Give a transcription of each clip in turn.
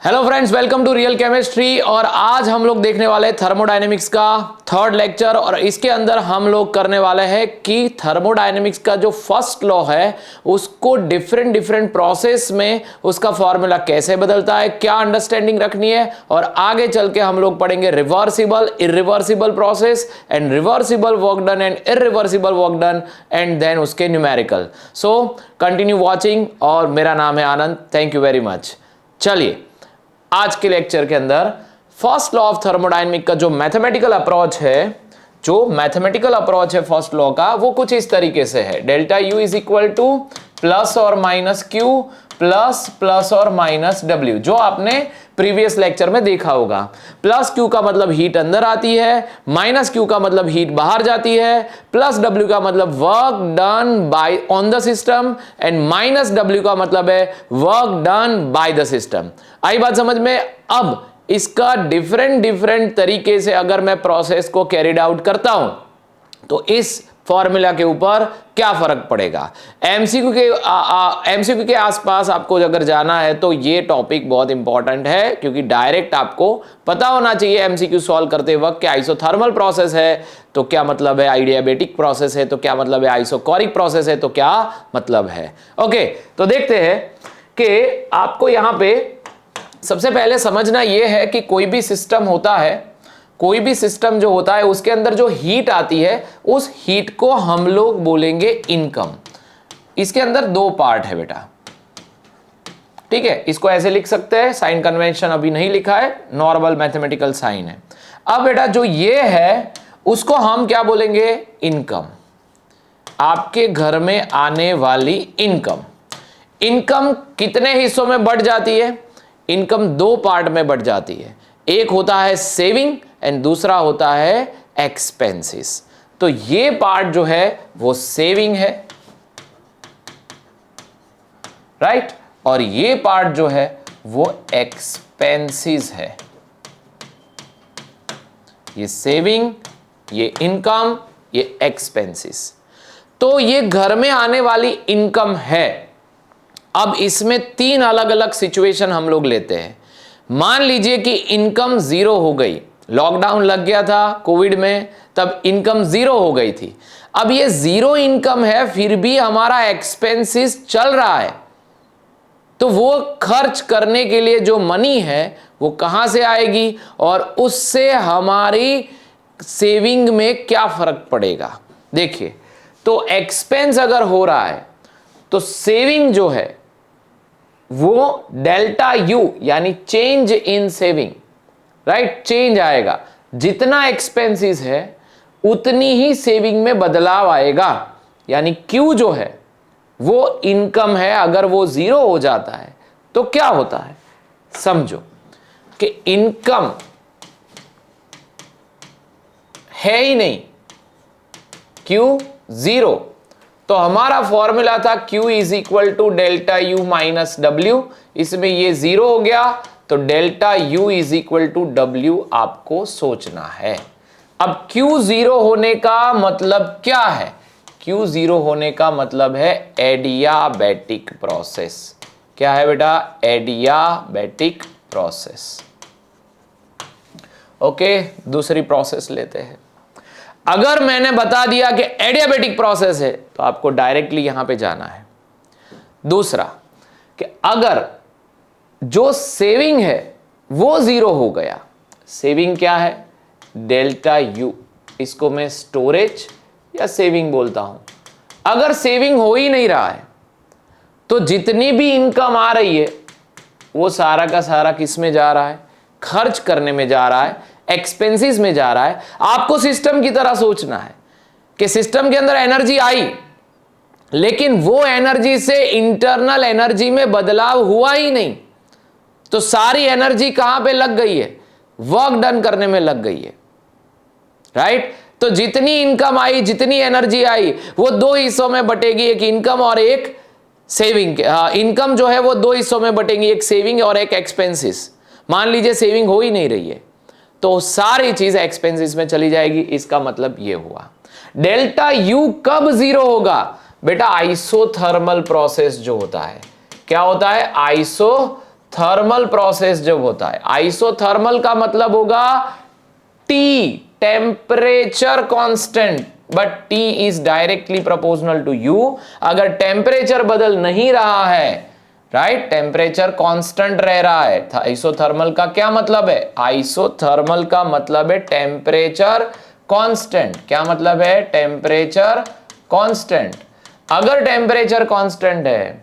Hello friends, welcome to real chemistry. और आज हम लोग देखने वाले हैं थर्मोडायनेमिक्स का थर्ड लेक्चर। और इसके अंदर हम लोग करने वाले हैं कि थर्मोडायनेमिक्स का जो फर्स्ट लॉ है उसको डिफरेंट प्रोसेस में उसका फॉर्मूला कैसे बदलता है, क्या अंडरस्टैंडिंग रखनी है। और आगे चल के हम लोग पढ़ेंगे reversible, irreversible process and reversible work done and irreversible work done and then उसके न्यूमेरिकल। So continue watching. और मेरा नाम है Anand. Thank you very much. चलिए, आज के लेक्चर के अंदर फर्स्ट लॉ ऑफ थर्मोडायनेमिक का जो मैथमेटिकल अप्रोच है फर्स्ट लॉ का, वो कुछ इस तरीके से है। Delta U is equal two plus और माइनस क्यू प्लस और माइनस डब्ल्यू, जो आपने प्रीवियस लेक्चर में देखा होगा। प्लस क्यू का मतलब हीट अंदर आती है, माइनस क्यू का मतलब हीट बाहर जाती है, प्लस डब्ल्यू का मतलब work done by on the system and minus W का मतलब है work done by the system. आई बात समझ में? अब इसका डिफरेंट तरीके से अगर मैं प्रोसेस को कैरिड आउट करता हूं तो इस फॉर्मूला के ऊपर क्या फर्क पड़ेगा। एमसीक्यू के आसपास आपको अगर जाना है तो ये टॉपिक बहुत इंपॉर्टेंट है, क्योंकि डायरेक्ट आपको पता होना चाहिए एमसीक्यू सॉल्व करते वक्त कि आइसोथर्मल प्रोसेस है तो क्या मतलब है, आइडियाबैटिक प्रोसेस है तो क्या मतलब है, आइसोकोरिक प्रोसेस है तो क्या मतलब है। ओके, तो देखते हैं कि आपको यहां पे सबसे पहले समझना यह है कि कोई भी सिस्टम जो होता है उसके अंदर जो हीट आती है उस हीट को हम लोग बोलेंगे इनकम। इसके अंदर दो पार्ट है बेटा, ठीक है। इसको ऐसे लिख सकते हैं, साइन कन्वेंशन अभी नहीं लिखा है, नॉर्मल मैथमेटिकल साइन है। अब बेटा जो ये है उसको हम क्या बोलेंगे, इनकम। आपके घर में आने वाली इनकम। इनकम कितने हिस्सों में बढ़ जाती है? इनकम दो पार्ट में बढ़ जाती है। एक होता है सेविंग एंड दूसरा होता है एक्सपेंसेस। तो ये पार्ट जो है वो सेविंग है, राइट, और ये पार्ट जो है वो एक्सपेंसेस है। ये सेविंग, ये इनकम, ये एक्सपेंसेस। तो ये घर में आने वाली इनकम है। अब इसमें तीन अलग अलग सिचुएशन हम लोग लेते हैं। मान लीजिए कि इनकम जीरो हो गई, लॉकडाउन लग गया था कोविड में, तब इनकम जीरो हो गई थी। अब ये जीरो इनकम है, फिर भी हमारा एक्सपेंसेस चल रहा है, तो वो खर्च करने के लिए जो मनी है वो कहां से आएगी और उससे हमारी सेविंग में क्या फर्क पड़ेगा। देखिए, तो एक्सपेंस अगर हो रहा है तो सेविंग जो है वो डेल्टा यू यानी change in saving, right, change आएगा। जितना एक्सपेंसेस है उतनी ही सेविंग में बदलाव आएगा। यानी क्यू जो है वो इनकम है, अगर वो जीरो हो जाता है तो क्या होता है, समझो कि इनकम है ही नहीं, क्यू जीरो। तो हमारा फॉर्मूला था Q is equal to delta U minus W. इसमें ये जीरो हो गया तो delta U is equal to W आपको सोचना है। अब Q जीरो होने का मतलब क्या है? Q जीरो होने का मतलब है एडियाबैटिक प्रोसेस। क्या है बेटा? Adiabatic process. ओके, दूसरी प्रोसेस लेते हैं। अगर मैंने बता दिया कि एडियाबैटिक प्रोसेस है तो आपको डायरेक्टली यहां पे जाना है। दूसरा कि अगर जो सेविंग है वो जीरो हो गया, सेविंग क्या है? डेल्टा यू, इसको मैं स्टोरेज या सेविंग बोलता हूं। अगर सेविंग हो ही नहीं रहा है तो जितनी भी इनकम आ रही है वो सारा का सारा किस में जा रहा है? खर्च करने में जा रहा है, एक्सपेंसेस में जा रहा है। आपको सिस्टम की तरह सोचना है कि सिस्टम के अंदर एनर्जी आई, लेकिन वो एनर्जी से इंटरनल एनर्जी में बदलाव हुआ ही नहीं, तो सारी एनर्जी कहां पे लग गई है? वर्क डन करने में लग गई है, राइट। तो जितनी इनकम आई, जितनी एनर्जी आई, वो दो हिस्सों में बटेगी, एक इनकम और एक सेविंग। इनकम जो है वो दो हिस्सों में बटेगी, एक सेविंग और एक एक्सपेंसेस। मान लीजिए सेविंग हो ही नहीं रही है तो सारी चीज एक्सपेंसेस में चली जाएगी। इसका मतलब ये हुआ। डेल्टा यू कब जीरो होगा बेटा? आइसोथर्मल प्रोसेस जो होता है, क्या होता है? थर्मल प्रोसेस जब होता है, आइसोथर्मल का मतलब होगा T, temperature constant, but T is directly proportional to U. अगर टेम्परेचर बदल नहीं रहा है, राइट, टेम्परेचर कांस्टेंट रह रहा है, आइसोथर्मल का क्या मतलब है? आइसोथर्मल का मतलब है टेम्परेचर कांस्टेंट। क्या मतलब है? Temperature constant. अगर टेम्परेचर कांस्टेंट है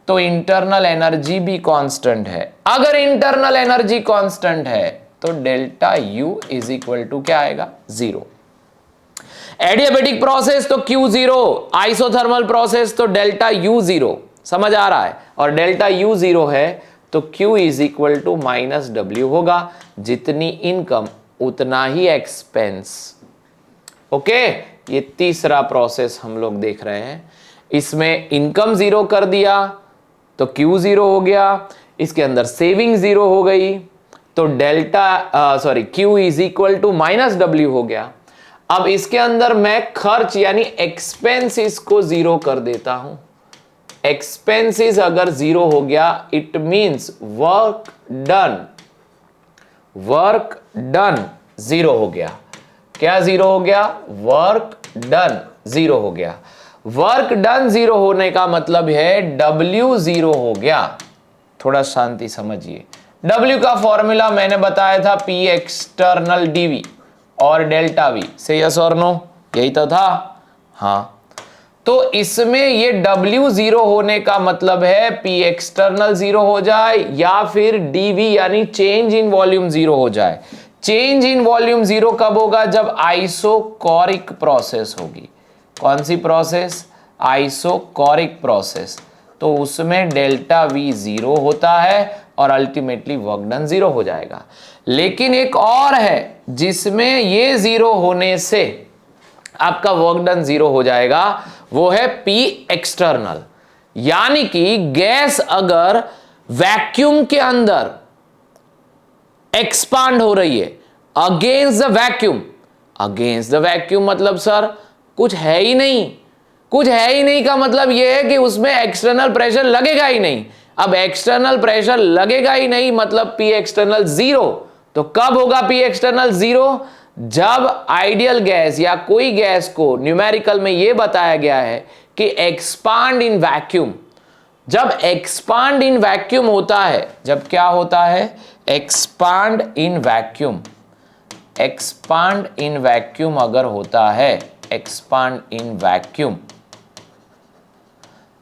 तो इंटरनल एनर्जी भी कांस्टेंट है। अगर इंटरनल एनर्जी कांस्टेंट है तो delta U is equal to क्या आएगा? 0। एडियाबेटिक प्रोसेस तो Q0, आइसोथर्मल प्रोसेस तो डेल्टा U 0। समझ आ रहा है? और डेल्टा U 0 है तो Q is equal to minus W होगा। जितनी इनकम उतना ही एक्सपेंस। ओके, ये तीसरा प्रोसेस हम लोग देख रहे हैं। इसमें इनकम 0 कर दिया तो Q 0 हो गया, इसके अंदर सेविंग 0 हो गई तो Q is equal to minus W हो गया। अब इसके अंदर मैं खर्च यानी एक्सपेंसेस को 0 कर देता हूं। एक्सपेंसेस अगर 0 हो गया इट मींस वर्क डन 0 हो गया। क्या 0 हो गया? वर्क डन 0 हो गया। वर्क डन 0 होने का मतलब है W 0 हो गया। थोड़ा शांति समझिए। W का फॉर्मूला मैंने बताया था P एक्सटर्नल dV और डेल्टा V से, यस और नो? यही तो था। हाँ, तो इसमें ये W 0 होने का मतलब है P एक्सटर्नल 0 हो जाए या फिर dV यानी चेंज इन वॉल्यूम 0 हो जाए। चेंज इन वॉल्यूम 0 कब होगा? जब आइसोकोरिक प्रोसेस होगी। कौन सी प्रोसेस? Isochoric process. तो उसमें डेल्टा V 0 होता है और अल्टीमेटली वर्क डन 0 हो जाएगा। लेकिन एक और है जिसमें ये 0 होने से आपका वर्क डन 0 हो जाएगा, वो है P एक्सटर्नल। यानी कि गैस अगर वैक्यूम के अंदर एक्सपांड हो रही है against the vacuum, against the vacuum मतलब सर कुछ है ही नहीं। कुछ है ही नहीं का मतलब यह है कि उसमें एक्सटर्नल प्रेशर लगेगा ही नहीं। अब एक्सटर्नल प्रेशर लगेगा ही नहीं मतलब P एक्सटर्नल 0। तो कब होगा P एक्सटर्नल 0? जब आइडियल गैस या कोई गैस को न्यूमेरिकल में यह बताया गया है कि एक्सपांड इन वैक्यूम। जब एक्सपांड इन वैक्यूम होता है, जब क्या होता है? Expand in vacuum. Expand in vacuum अगर होता है, एक्सपांड इन वैक्यूम,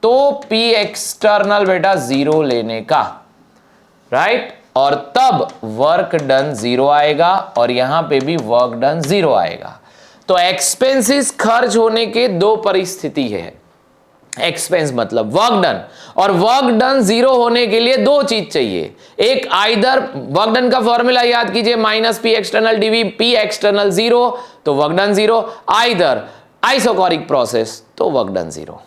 तो P एक्सटर्नल बेटा 0 लेने का, राइट? और तब वर्क डन 0 आएगा और यहां पे भी वर्क डन 0 आएगा। तो एक्सपेंसेस खर्च होने के दो परिस्थिति है। एक्सपेंस मतलब वर्क डन, और वर्क डन 0 होने के लिए दो चीज चाहिए। एक आइदर वर्क डन का फॉर्मूला याद कीजिए, minus P external dV, P external 0 तो work done 0, either isochoric process तो वर्क डन 0।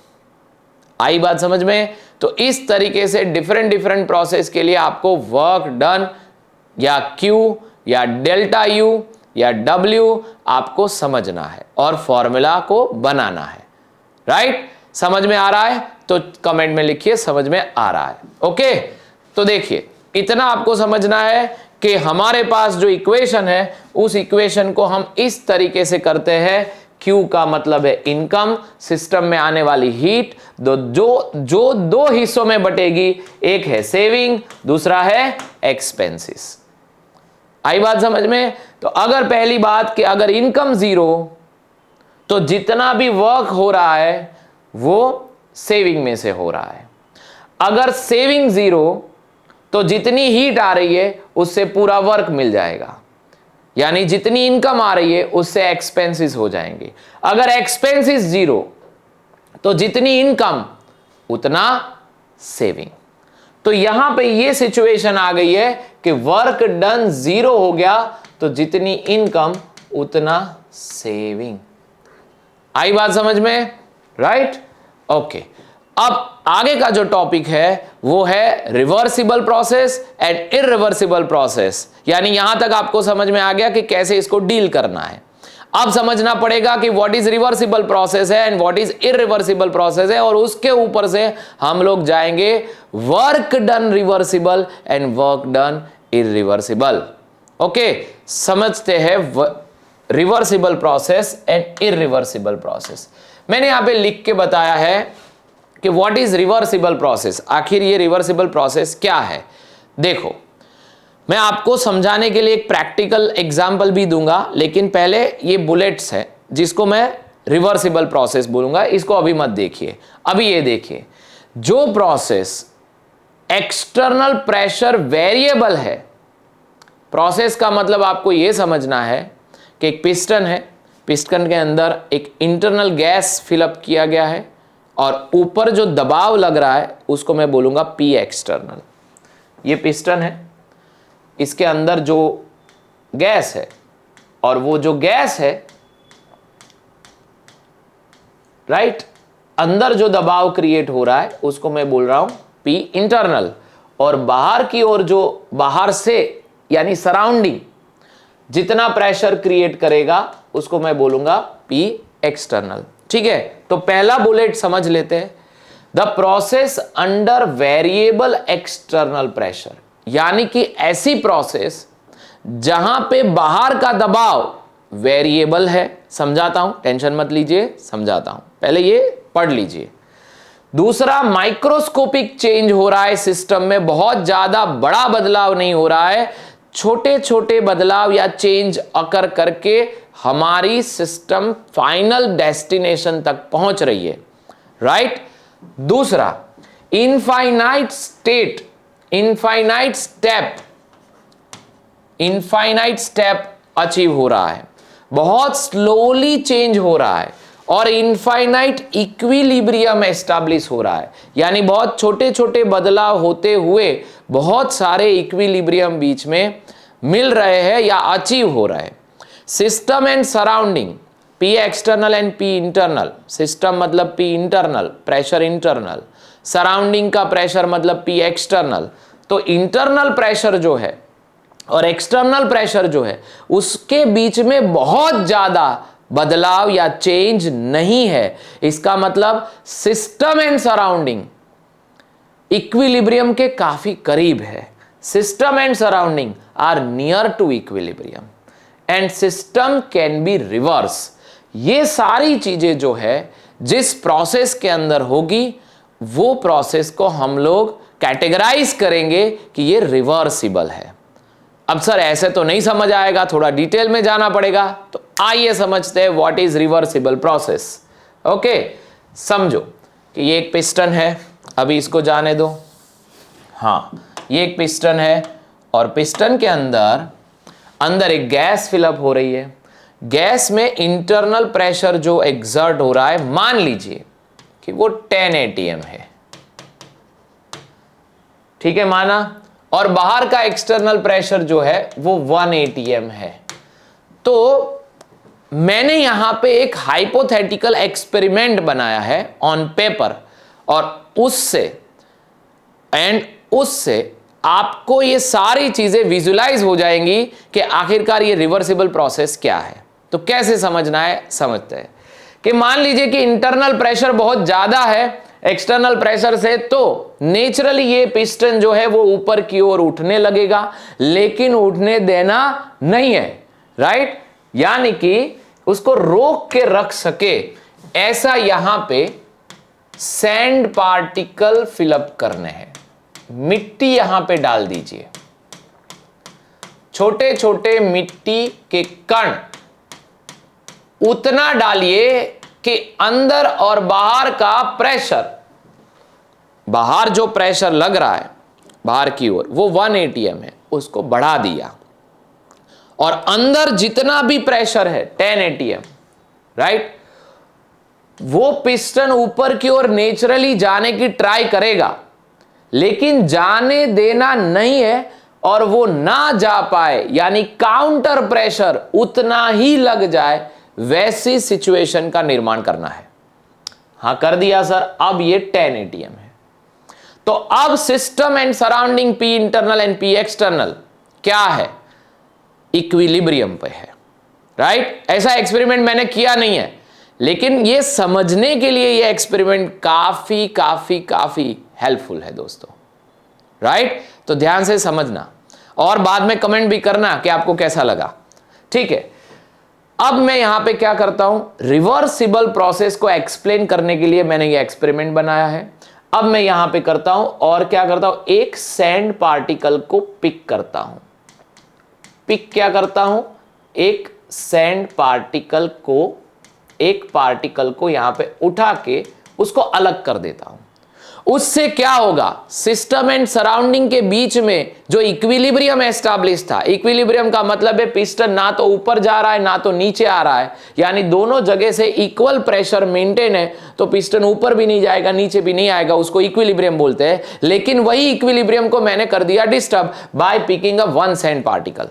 आई बात समझ में? तो इस तरीके से डिफरेंट प्रोसेस के लिए आपको वर्क डन या Q या डेल्टा U या W आपको समझना है और फॉर्मूला को बनाना है, राइट? समझ में आ रहा है तो कमेंट में लिखिए समझ में आ रहा है। ओके, तो देखिए इतना आपको समझना है कि हमारे पास जो इक्वेशन है उस इक्वेशन को हम इस तरीके से करते हैं। Q का मतलब है इनकम, सिस्टम में आने वाली हीट, जो दो हिस्सों में बटेगी, एक है सेविंग, दूसरा है एक्सपेंसेस। आई बात समझ में? तो अगर पहली बात कि अगर इनकम 0 तो जितना भी वर्क हो रहा है वो सेविंग में से हो रहा है। अगर सेविंग 0 तो जितनी हीट आ रही है उससे पूरा वर्क मिल जाएगा, यानी जितनी इनकम आ रही है उससे एक्सपेंसेस हो जाएंगे। अगर एक्सपेंसेस 0 तो जितनी इनकम उतना सेविंग। तो यहां पे ये सिचुएशन आ गई है कि वर्क डन 0 हो गया तो जितनी इनकम उतना सेविंग। आई बात समझ में? राइट? ओके, अब आगे का जो टॉपिक है वो है reversible process and irreversible process. यानी यहां तक आपको समझ में आ गया कि कैसे इसको डील करना है। अब समझना पड़ेगा कि व्हाट इज रिवर्सिबल प्रोसेस है and what is irreversible process है, और उसके ऊपर से हम लोग जाएंगे work done reversible and work done irreversible. Okay, समझते हैं reversible process and irreversible process. मैंने यहां पे लिख के बताया है कि व्हाट इज रिवर्सिबल प्रोसेस, आखिर ये रिवर्सिबल प्रोसेस क्या है। देखो, मैं आपको समझाने के लिए एक प्रैक्टिकल एग्जांपल भी दूंगा, लेकिन पहले ये बुलेट्स है जिसको मैं रिवर्सिबल प्रोसेस बोलूंगा, इसको अभी मत देखिए। अभी ये देखिए, जो प्रोसेस एक्सटर्नल प्रेशर वेरिएबल है, प्रोसेस का मतलब आपको यह समझना है कि एक पिस्टन है, पिस्टन के अंदर एक इंटरनल गैस फिलअप किया गया है और ऊपर जो दबाव लग रहा है उसको मैं बोलूंगा पी एक्सटर्नल। ये पिस्टन है, इसके अंदर जो गैस है, और वो जो गैस है, राइट, अंदर जो दबाव क्रिएट हो रहा है उसको मैं बोल रहा हूं पी इंटरनल, और बाहर की ओर जो बाहर से यानी सराउंडिंग जितना प्रेशर क्रिएट करेगा उसको मैं बोलूंगा पी एक्सटर्नल। ठीक है, तो पहला बुलेट समझ लेते हैं, the process under variable external pressure, यानी कि ऐसी प्रोसेस जहां पे बाहर का दबाव वेरिएबल है। समझाता हूं, टेंशन मत लीजिए, समझाता हूं, पहले ये पढ़ लीजिए। दूसरा, माइक्रोस्कोपिक चेंज हो रहा है सिस्टम में, बहुत ज्यादा बड़ा बदलाव नहीं हो रहा है, छोटे छोटे बदलाव या चेंज अकर करके हमारी सिस्टम फाइनल डेस्टिनेशन तक पहुंच रही है, राइट। दूसरा, इनफाइनाइट स्टेप अचीव हो रहा है, बहुत स्लोली चेंज हो रहा है, और इनफाइनाइट इक्विलिब्रियम एस्टैब्लिश हो रहा है, यानी बहुत छोटे छोटे बदलाव होते हुए बहुत सारे इक्विलिब्रियम बीच में मिल रहे हैं या अचीव हो रहे हैं। System and surrounding, P external and P internal, system मतलब P internal, pressure internal, surrounding का प्रेशर मतलब पी एक्सटर्नल। तो इंटरनल प्रेशर जो है और एक्सटर्नल प्रेशर जो है उसके बीच में बहुत ज्यादा बदलाव या चेंज नहीं है। इसका मतलब सिस्टम एंड सराउंडिंग इक्विलिब्रियम के काफी करीब है। System and surrounding are near to equilibrium and system can be reverse. ये सारी चीजें जो है जिस प्रोसेस के अंदर होगी वो प्रोसेस को हम लोग कैटेगराइज करेंगे कि ये रिवर्सिबल है। अब सर ऐसे तो नहीं समझ आएगा, थोड़ा डिटेल में जाना पड़ेगा, तो आइए समझते हैं what is reversible process. Okay, समझो कि ये एक पिस्टन है, अभी इसको जाने दो। हाँ, ये एक पिस्टन है और पिस्टन के अंदर एक गैस फिलअप हो रही है। गैस में इंटरनल प्रेशर जो एक्सर्ट हो रहा है, मान लीजिए कि वो 10 atm है, ठीक है, माना, और बाहर का एक्सटर्नल प्रेशर जो है वो 1 atm है। तो मैंने यहां पे एक हाइपोथेटिकल एक्सपेरिमेंट बनाया है ऑन पेपर, और उससे आपको ये सारी चीजें विजुलाइज हो जाएंगी कि आखिरकार ये रिवर्सिबल प्रोसेस क्या है। तो कैसे समझना है, समझते हैं कि मान लीजिए कि इंटरनल प्रेशर बहुत ज्यादा है एक्सटर्नल प्रेशर से, तो नेचुरली ये पिस्टन जो है वो ऊपर की ओर उठने लगेगा, लेकिन उठने देना नहीं है, राइट, यानी कि उसको रोक के रख सके ऐसा यहां पे सैंड पार्टिकल फिलअप करने हैं। मिट्टी यहां पे डाल दीजिए, छोटे छोटे मिट्टी के कण उतना डालिए कि अंदर और बाहर का प्रेशर, बाहर जो प्रेशर लग रहा है बाहर की ओर वो 1 atm है, उसको बढ़ा दिया, और अंदर जितना भी प्रेशर है 10 atm, राइट, वो पिस्टन ऊपर की ओर नेचुरली जाने की ट्राई करेगा, लेकिन जाने देना नहीं है, और वो ना जा पाए यानी काउंटर प्रेशर उतना ही लग जाए, वैसी सिचुएशन का निर्माण करना है। हां, कर दिया सर, अब ये 10 atm है। तो अब system and surrounding P internal and P external क्या है, इक्विलिब्रियम पे है, राइट? ऐसा एक्सपेरिमेंट मैंने किया नहीं है, लेकिन ये समझने के लिए ये एक्सपेरिमेंट काफी काफी काफी हेल्पफुल है दोस्तों, राइट? तो ध्यान से समझना और बाद में कमेंट भी करना कि आपको कैसा लगा, ठीक है? अब मैं यहां पे क्या करता हूं, रिवर्सिबल प्रोसेस को एक्सप्लेन करने के लिए मैंने ये एक्सपेरिमेंट बनाया है। अब मैं यहां पे करता हूं और क्या करता हूं, एक सैंड पार्टिकल को पिक करता हूं। पिक क्या करता हूं, एक सैंड पार्टिकल को, एक पार्टिकल को यहां पे उठा के उसको अलग कर देता हूं। उससे क्या होगा, सिस्टम एंड सराउंडिंग के बीच में जो इक्विलिब्रियम एस्टैब्लिश था, इक्विलिब्रियम का मतलब है पिस्टन ना तो ऊपर जा रहा है ना तो नीचे आ रहा है, यानी दोनों जगह से इक्वल प्रेशर मेंटेन है, तो पिस्टन ऊपर भी नहीं जाएगा नीचे भी नहीं आएगा, उसको इक्विलिब्रियम बोलते हैं। लेकिन वही इक्विलिब्रियम को मैंने कर दिया disturb by picking up one sand particle.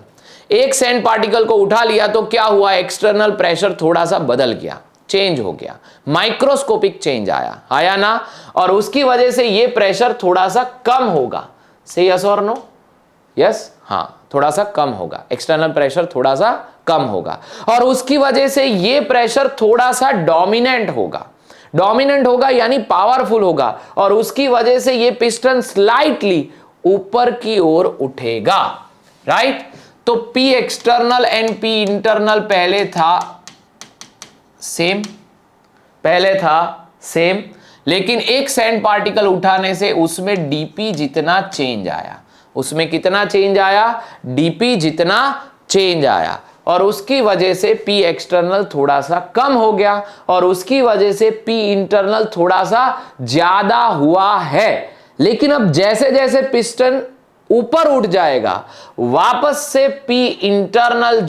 एक सैंड पार्टिकल को उठा लिया तो क्या हुआ, एक्सटर्नल प्रेशर थोड़ा सा बदल गया, चेंज हो गया, माइक्रोस्कोपिक चेंज आया ना, और उसकी वजह से ये प्रेशर थोड़ा सा कम होगा। से यस और नो? यस, हाँ, थोड़ा सा कम होगा, एक्सटर्नल प्रेशर थोड़ा सा कम होगा, और उसकी वजह से ये प्रेशर थोड़ा सा डोमिनेंट होगा यानी पावरफुल होगा, और उसकी वजह से ये पिस्टन स्लाइटली ऊपर की ओर उठेगा, राइट? तो P external and P internal पहले था सेम, लेकिन एक सैंड पार्टिकल उठाने से उसमें dP जितना चेंज आया, उसमें कितना चेंज आया, dP जितना चेंज आया, और उसकी वजह से P एक्सटर्नल थोड़ा सा कम हो गया, और उसकी वजह से P इंटरनल थोड़ा सा ज्यादा हुआ है। लेकिन अब जैसे जैसे पिस्टन ऊपर उठ जाएगा, वापस से P इंटरनल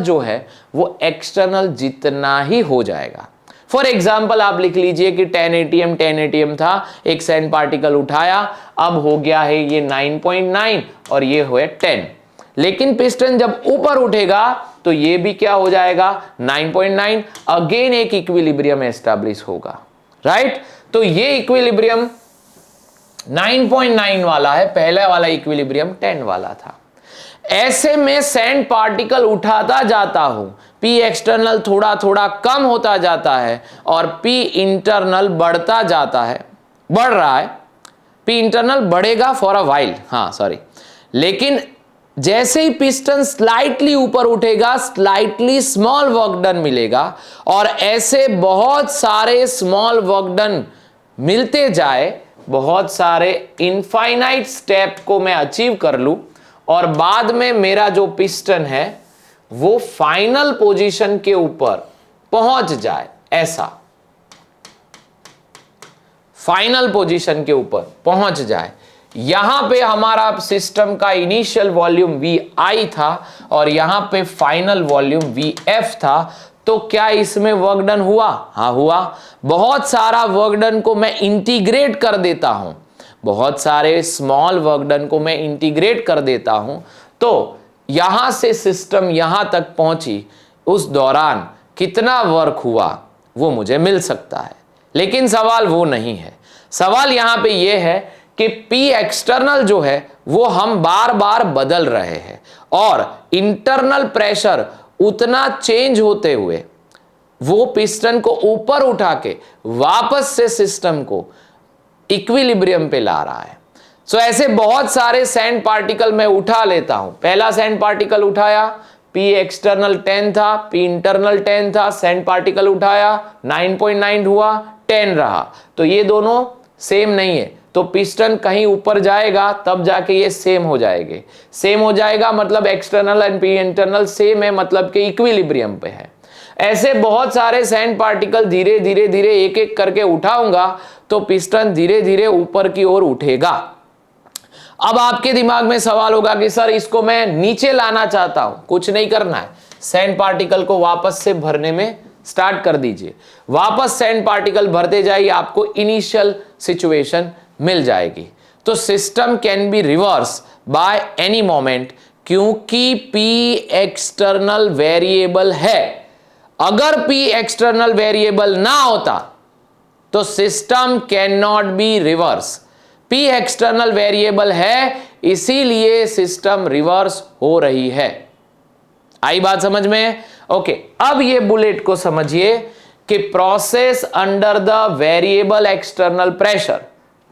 जो है वो एक्सटर्नल जितना ही हो जाएगा। फॉर एग्जाम्पल आप लिख लीजिए कि 10 ATM था, एक सैंड पार्टिकल उठाया, अब हो गया है ये 9.9 और ये हुए 10, लेकिन पिस्टन जब ऊपर उठेगा तो ये भी क्या हो जाएगा, 9.9, अगेन एक इक्विलिब्रियम एस्टैब्लिश होगा, राइट? तो ये इक्विलिब्रियम 9.9 वाला है, पहला वाला इक्विलिब्रियम 10 वाला था। ऐसे में सैंड पार्टिकल उठाता जाता हूं, P एक्सटर्नल थोड़ा थोड़ा कम होता जाता है और P इंटरनल बढ़ता जाता है, बढ़ रहा है, P इंटरनल बढ़ेगा फॉर अ वाइल, लेकिन जैसे ही पिस्टन स्लाइटली ऊपर उठेगा, स्लाइटली स्मॉल वर्क डन मिलेगा, और ऐसे बहुत सारे स्मॉल वर्क डन मिलते जाए, बहुत सारे इनफाइनाइट स्टेप को मैं अचीव कर लूं, और बाद में मेरा जो पिस्टन है वो फाइनल पोजीशन के ऊपर पहुंच जाए, ऐसा फाइनल पोजीशन के ऊपर पहुंच जाए। यहां पे हमारा सिस्टम का इनिशियल वॉल्यूम Vi था और यहां पे फाइनल वॉल्यूम Vf था, तो क्या इसमें वर्क डन हुआ? हाँ हुआ। बहुत सारा वर्क डन को मैं इंटीग्रेट कर देता हूं, बहुत सारे स्मॉल वर्क डन को मैं इंटीग्रेट कर देता हूं, तो यहां से सिस्टम यहां तक पहुंची, उस दौरान कितना वर्क हुआ वो मुझे मिल सकता है। लेकिन सवाल वो नहीं है, सवाल यहां पे ये है कि P एक्सटर्नल जो है वो हम बार बार बदल रहे हैं, और इंटरनल प्रेशर उतना चेंज होते हुए वो पिस्टन को ऊपर उठा के वापस से सिस्टम को इक्विलिब्रियम पे ला रहा है। सो ऐसे बहुत सारे सैंड पार्टिकल मैं उठा लेता हूं। पहला सैंड पार्टिकल उठाया, P एक्सटर्नल 10 था, P इंटरनल 10 था, सैंड पार्टिकल उठाया, 9.9 हुआ, 10 रहा, तो ये दोनों सेम नहीं है, तो पिस्टन कहीं ऊपर जाएगा तब जाके ये सेम हो जाएंगे। सेम हो जाएगा मतलब external and P internal same है, मतलब कि इक्विलिब्रियम पे है। ऐसे बहुत सारे सैंड पार्टिकल धीरे धीरे धीरे एक एक करके उठाऊंगा तो पिस्टन धीरे धीरे ऊपर की ओर उठेगा। अब आपके दिमाग में सवाल होगा कि सर इसको मैं नीचे लाना चाहता हूं। कुछ नहीं करना है, सैंड पार्टिकल को वापस से भरने में स्टार्ट कर दीजिए, वापस सैंड पार्टिकल भरते जाइए, आपको इनिशियल सिचुएशन मिल जाएगी। तो system can be reverse by any moment, क्योंकि P एक्सटर्नल वेरिएबल है। अगर P एक्सटर्नल वेरिएबल ना होता तो system can not be reverse. P external variable है, इसीलिए सिस्टम रिवर्स हो रही है। आई बात समझ में? ओके, अब ये बुलेट को समझिए कि process under the variable external pressure,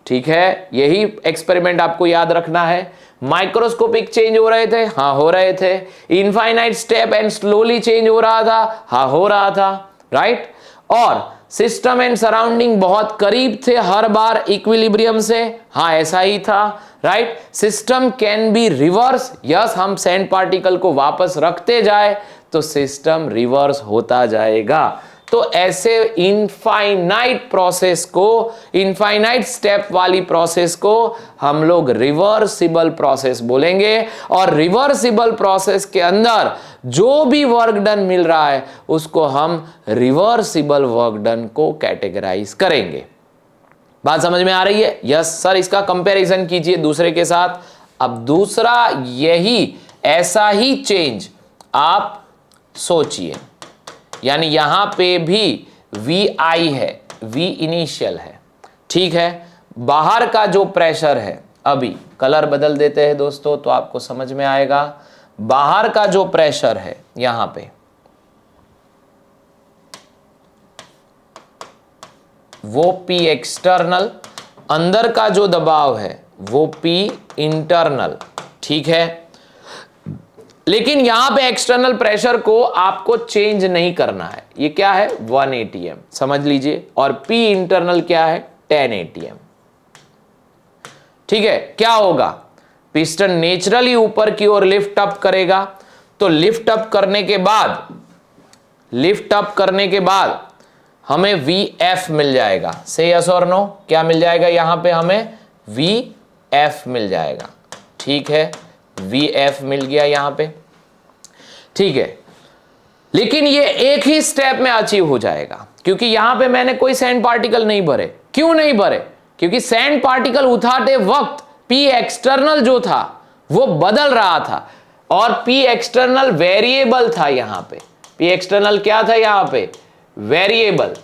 ठीक है, यही एक्सपेरिमेंट आपको याद रखना है। माइक्रोस्कोपिक चेंज हो रहे थे, हाँ हो रहे थे। Infinite step and slowly change हो रहा था, हाँ हो रहा था, राइट। और सिस्टम एंड सराउंडिंग बहुत करीब थे हर बार इक्विलिब्रियम से, हाँ ऐसा ही था, right. System can be reverse, yes, हम सैंड पार्टिकल को वापस रखते जाए तो सिस्टम रिवर्स होता जाएगा। तो ऐसे इनफाइनाइट प्रोसेस को, इनफाइनाइट स्टेप वाली प्रोसेस को हम लोग रिवर्सिबल प्रोसेस बोलेंगे। और रिवर्सिबल प्रोसेस के अंदर जो भी वर्क डन मिल रहा है उसको हम रिवर्सिबल वर्क डन को कैटेगराइज करेंगे। बात समझ में आ रही है? यस सर, इसका कंपैरिजन कीजिए दूसरे के साथ। अब दूसरा यही ऐसा ही चेंज आप सोचिए, यानी यहां पे भी VI है, V इनिशियल है, ठीक है। बाहर का जो प्रेशर है, अभी कलर बदल देते हैं दोस्तों तो आपको समझ में आएगा। बाहर का जो प्रेशर है यहां पे वो P एक्सटर्नल, अंदर का जो दबाव है वो P इंटरनल, ठीक है। लेकिन यहां पे एक्सटर्नल प्रेशर को आपको चेंज नहीं करना है। ये क्या है? 1 atm, समझ लीजिए। और P इंटरनल क्या है? 10 atm, ठीक है। क्या होगा? पिस्टन नेचुरली ऊपर की ओर लिफ्ट अप करेगा, तो लिफ्ट अप करने के बाद हमें VF मिल जाएगा। से यस और नो, क्या मिल जाएगा? यहां पे हमें VF मिल जाएगा, ठीक है। VF मिल गया यहां पे, ठीक है। लेकिन ये एक ही स्टेप में अचीव हो जाएगा, क्योंकि यहां पे मैंने कोई सैंड पार्टिकल नहीं भरे। क्यों नहीं भरे? क्योंकि सैंड पार्टिकल उठाते वक्त P एक्सटर्नल जो था वो बदल रहा था, और P एक्सटर्नल वेरिएबल था। यहां पे P एक्सटर्नल क्या था? यहां पे वेरिएबल।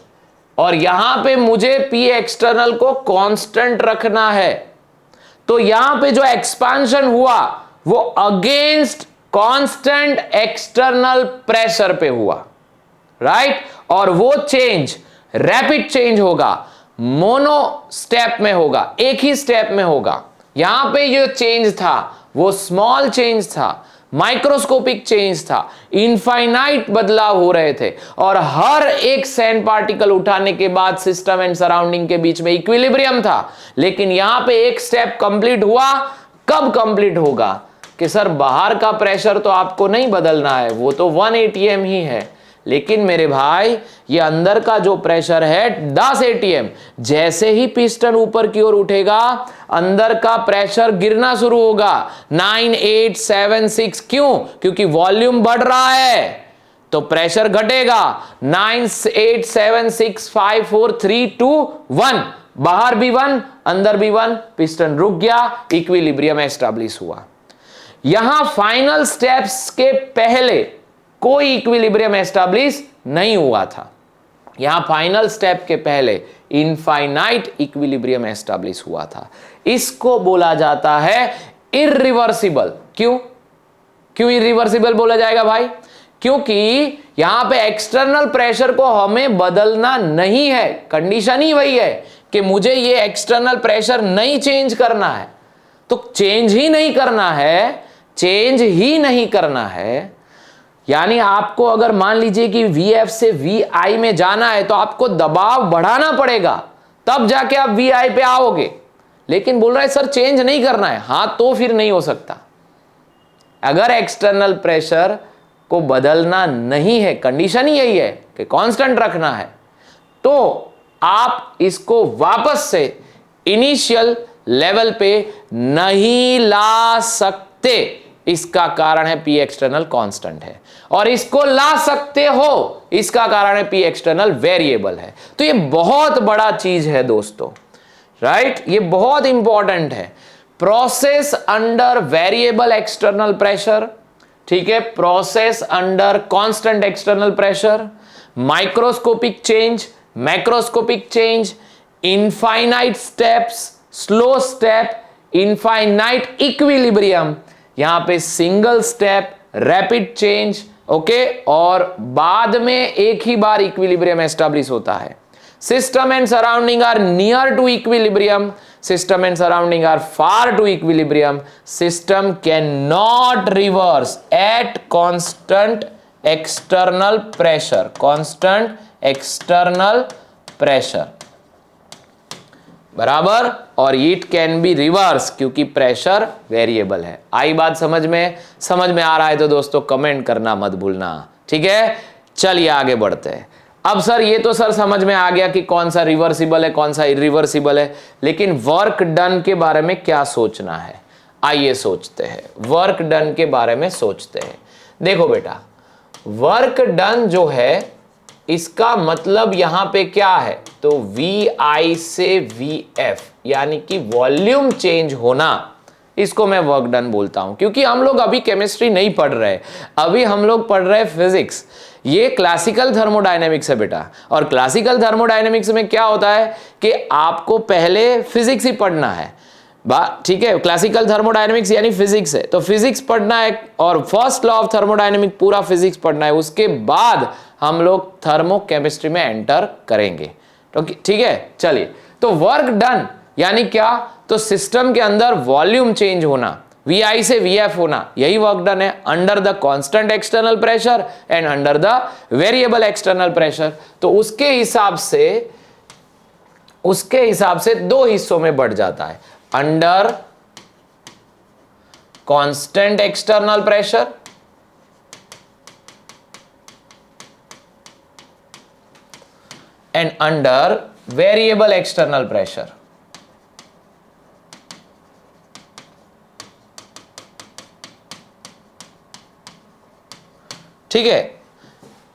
और यहां पे मुझे P एक्सटर्नल को कांस्टेंट रखना है। तो यहां पे जो एक्सपांशन हुआ वो अगेंस्ट कांस्टेंट एक्सटर्नल प्रेशर पे हुआ, राइट। और वो चेंज रैपिड चेंज होगा, मोनो स्टेप में होगा, एक ही स्टेप में होगा। यहां पे जो चेंज था वो स्मॉल चेंज था, माइक्रोस्कोपिक चेंज था, इनफाइनाइट बदलाव हो रहे थे। और हर एक सैंड पार्टिकल उठाने के बाद सिस्टम एंड सराउंडिंग के बीच में इक्विलिब्रियम था। लेकिन यहां पे एक स्टेप कंप्लीट हुआ। कब कंप्लीट होगा? कि सर बाहर का प्रेशर तो आपको नहीं बदलना है, वो तो 1 atm ही है। लेकिन मेरे भाई ये अंदर का जो प्रेशर है 10 atm, जैसे ही पिस्टन ऊपर की ओर उठेगा अंदर का प्रेशर गिरना शुरू होगा। 9, 8, 7, 6, क्यों? क्योंकि वॉल्यूम बढ़ रहा है तो प्रेशर घटेगा। 9, 8, 7, 6, 5, 4, 3, 2, 1, बाहर भी 1, अंदर भी 1, पिस्टन रुक गया, इक्विलिब्रियम एस्टैब्लिश हुआ। यहां फाइनल स्टेप्स के पहले कोई इक्विलिब्रियम एस्टैब्लिश नहीं हुआ था। यहां फाइनल स्टेप के पहले इनफाइनाइट इक्विलिब्रियम एस्टैब्लिश हुआ था। इसको बोला जाता है इरिवर्सिबल। क्यों इरिवर्सिबल बोला जाएगा भाई? क्योंकि यहां पे एक्सटर्नल प्रेशर को हमें बदलना नहीं है। कंडीशन ही वही है कि मुझे ये एक्सटर्नल प्रेशर नहीं चेंज करना है। तो चेंज ही नहीं करना है, यानी आपको अगर मान लीजिए कि VF से VI में जाना है तो आपको दबाव बढ़ाना पड़ेगा, तब जाके आप VI पे आओगे। लेकिन बोल रहा है सर चेंज नहीं करना है, हां तो फिर नहीं हो सकता। अगर एक्सटर्नल प्रेशर को बदलना नहीं है, कंडीशन ही यही है कि कांस्टेंट रखना है, तो आप इसको वापस से इनिशियल लेवल पे नहीं ला सकते। इसका कारण है P एक्सटर्नल कांस्टेंट है, और इसको ला सकते हो, इसका कारण है P एक्सटर्नल वेरिएबल है। तो ये बहुत बड़ा चीज है दोस्तों, राइट। ये बहुत इंपॉर्टेंट है। Process under variable external pressure, ठीक है, process under constant external pressure, microscopic change, macroscopic change, infinite steps, slow step, infinite equilibrium, यहां पे single step, rapid change, okay, और बाद में एक ही बार इक्विलिब्रियम एस्टैब्लिश होता है। System and surrounding are near to equilibrium, system and surrounding are far to equilibrium, system can not reverse at constant external pressure, constant external pressure, बराबर, और it can be reverse क्योंकि pressure variable है। आई बात समझ में आ रहा है तो दोस्तों कमेंट करना मत भूलना, ठीक है। चलिए आगे बढ़ते हैं। अब सर ये तो सर समझ में आ गया कि कौन सा रिवर्सिबल है कौन सा इरिवर्सिबल है, लेकिन वर्क डन के बारे में क्या सोचना है, आइए सोचते हैं। वर्क डन के बारे में सोचते हैं। देखो बेटा, वर्क डन जो है इसका मतलब यहां पे क्या है, तो VI से VF यानी कि वॉल्यूम चेंज होना, इसको मैं वर्क डन बोलता हूं। क्योंकि हम लोग अभी केमिस्ट्री नहीं पढ़ रहे, अभी हम लोग पढ़ रहे फिजिक्स। ये क्लासिकल थर्मोडायनेमिक्स है बेटा, और क्लासिकल थर्मोडायनेमिक्स में क्या होता है कि आपको पहले फिजिक्स ही पढ़ना है, ठीक है। क्लासिकल थर्मोडायनेमिक्स यानी फिजिक्स है, तो फिजिक्स पढ़ना है और फर्स्ट लॉ ऑफ थर्मोडायनेमिक पूरा फिजिक्स पढ़ना है, उसके बाद हम लोग थर्मोकेमिस्ट्री में एंटर करेंगे, ठीक है। चलिए, तो वर्क डन यानी क्या, तो सिस्टम के अंदर वॉल्यूम चेंज होना, VI से VF होना, यही वर्क डन है, under the constant external pressure and under the variable external pressure. तो उसके हिसाब से दो हिस्सों में बढ़ जाता है, under constant external pressure and under variable external pressure. ठीक है,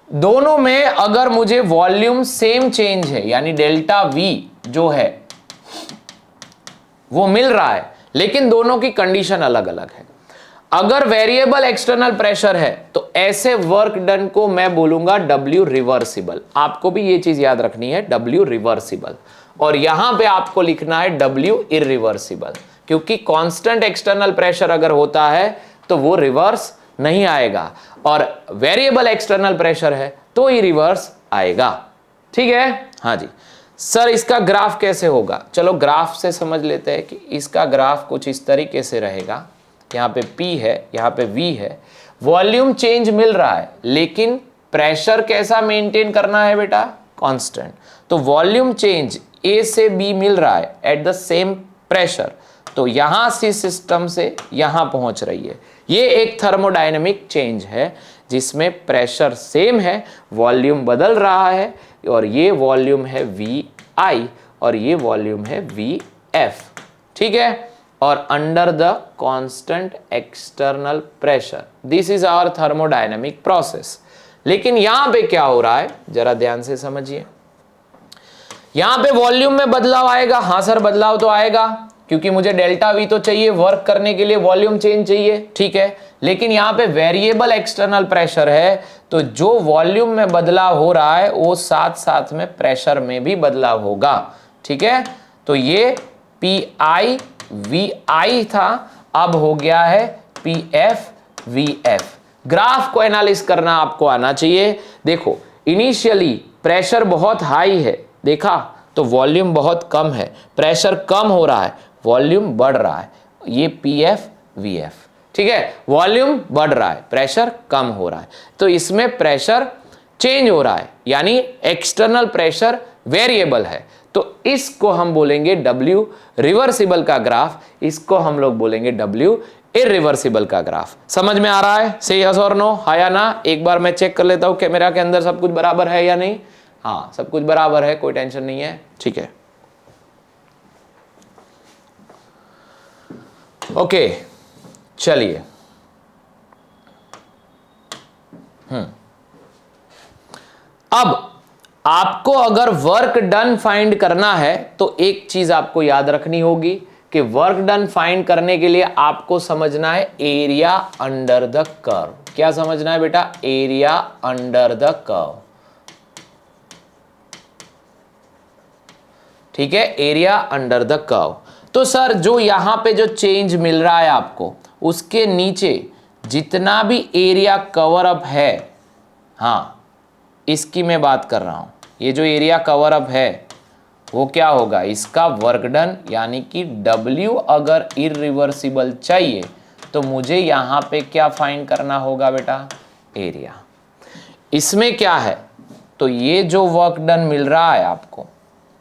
दोनों में अगर मुझे वॉल्यूम सेम चेंज है यानी डेल्टा V जो है वो मिल रहा है, लेकिन दोनों की कंडीशन अलग अलग है। अगर वेरिएबल एक्सटर्नल प्रेशर है तो ऐसे वर्क डन को मैं बोलूंगा W रिवर्सिबल। आपको भी ये चीज याद रखनी है, W रिवर्सिबल, और यहां पे आपको लिखना है W इरिवर्सिबल, क्योंकि कांस्टेंट एक्सटर्नल प्रेशर अगर होता है तो वो रिवर्स नहीं आएगा, और वेरिएबल एक्सटर्नल प्रेशर है तो ही रिवर्स आएगा। ठीक है, हाँ जी सर, इसका ग्राफ कैसे होगा, चलो ग्राफ से समझ लेते हैं कि इसका ग्राफ कुछ इस तरीके से रहेगा। यहाँ पे P है, यहाँ पे V है, वॉल्यूम चेंज मिल रहा है, लेकिन प्रेशर कैसा मेंटेन करना है बेटा, कांस्टेंट। तो वॉल्यूम चेंज A से B मिल रहा है एट द सेम प्रेशर, तो यहां से सिस्टम से यहां पहुंच रही है। ये एक थर्मोडायनेमिक चेंज है जिसमें प्रेशर सेम है, वॉल्यूम बदल रहा है, और ये वॉल्यूम है VI और ये वॉल्यूम है VF। ठीक है, और under the constant external pressure, this is our thermodynamic process. लेकिन यहां पे क्या हो रहा है, जरा ध्यान से समझिए। यहां पे वॉल्यूम में बदलाव आएगा, हां सर बदलाव तो आएगा, क्योंकि मुझे डेल्टा V तो चाहिए, वर्क करने के लिए वॉल्यूम चेंज चाहिए, ठीक है। लेकिन यहां पे वेरिएबल एक्सटर्नल प्रेशर है, तो जो वॉल्यूम में बदलाव हो रहा है वो साथ साथ में प्रेशर में भी बदलाव होगा। ठीक है, तो ये PI VI था, अब हो गया है PF VF। ग्राफ को एनालिसिस करना आपको आना चाहिए। देखो, इनिशियली प्रेशर बहुत हाई है, देखा, तो वॉल्यूम बहुत कम है, प्रेशर कम हो रहा है, वॉल्यूम बढ़ रहा है, ये PF VF। ठीक है, वॉल्यूम बढ़ रहा है, प्रेशर कम हो रहा है, तो इसमें प्रेशर चेंज हो रहा है, यानी एक्सटर्नल प्रेशर वेरिएबल है। तो इसको हम बोलेंगे W रिवर्सिबल का ग्राफ, इसको हम लोग बोलेंगे W इरिवर्सिबल का ग्राफ। समझ में आ रहा है, से यस और नो, हाँ या ना? एक बार मैं चेक कर लेता हूं कैमरा के अंदर सब कुछ बराबर है या नहीं। हाँ, सब कुछ बराबर है, कोई टेंशन नहीं है। ठीक है, ओके, चलिए। अब आपको अगर वर्क डन फाइंड करना है तो एक चीज आपको याद रखनी होगी कि वर्क डन फाइंड करने के लिए आपको समझना है एरिया अंडर द कर्व। क्या समझना है बेटा, एरिया अंडर द कर्व। ठीक है, एरिया अंडर द कर्व। तो सर जो यहां पे जो चेंज मिल रहा है आपको, उसके नीचे जितना भी एरिया कवर अप है, हाँ इसकी मैं बात कर रहा हूं, ये जो एरिया कवर अप है वो क्या होगा, इसका वर्क डन, यानी कि W अगर इरिवर्सिबल चाहिए तो मुझे यहां पे क्या फाइंड करना होगा बेटा, एरिया। इसमें क्या है, तो ये जो वर्क डन मिल रहा है आपको,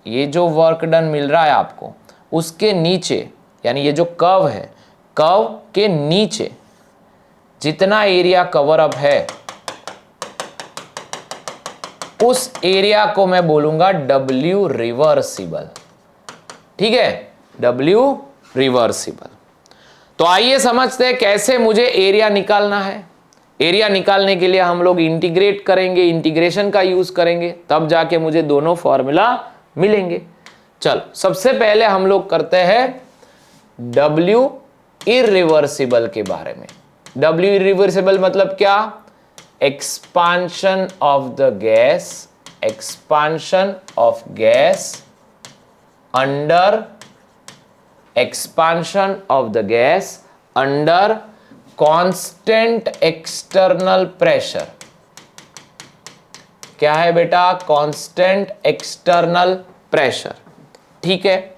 ये जो वर्क डन मिल रहा है आपको, उसके नीचे यानी ये जो कर्व है, कर्व के नीचे जितना एरिया कवर अप है उस एरिया को मैं बोलूंगा W रिवर्सिबल। ठीक है, W रिवर्सिबल। तो आइए समझते हैं कैसे मुझे एरिया निकालना है। एरिया निकालने के लिए हम लोग इंटीग्रेट करेंगे, इंटीग्रेशन का यूज करेंगे, तब जाके मुझे दोनों फॉर्मूला मिलेंगे। चल सबसे पहले हम लोग करते हैं W इरिवर्सिबल के बारे में। W इरिवर्सिबल मतलब क्या, expansion of the gas, expansion of gas under, expansion of the gas under constant external pressure. क्या है बेटा, कांस्टेंट एक्सटर्नल प्रेशर। ठीक है,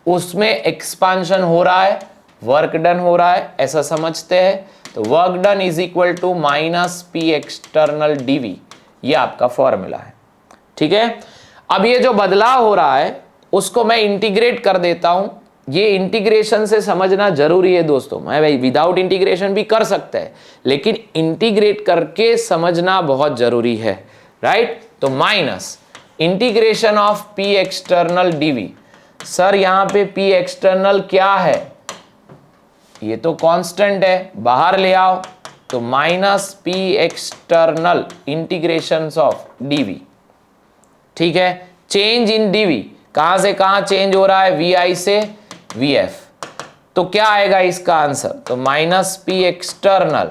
उसमें एक्सपांशन हो रहा है, वर्क डन हो रहा है, ऐसा समझते हैं। तो work done is equal to minus P external DV, ये आपका फॉर्मूला है। ठीक है, अब ये जो बदलाव हो रहा है उसको मैं इंटीग्रेट कर देता हूं। ये इंटीग्रेशन से समझना जरूरी है दोस्तों, मैं भाई विदाउट इंटीग्रेशन भी कर सकते हैं, लेकिन इंटीग्रेट करके समझना बहुत जरूरी है, राइट। तो minus integration of P external DV. Sir यहां पे पी एक्सटर्नल क्या है, ये तो कांस्टेंट है, बाहर ले आओ, तो minus P external integration of DV. ठीक है, चेंज इन डीवी, कहां से कहां चेंज हो रहा है, वी आई से वी एफ। तो क्या आएगा इसका आंसर, तो minus P external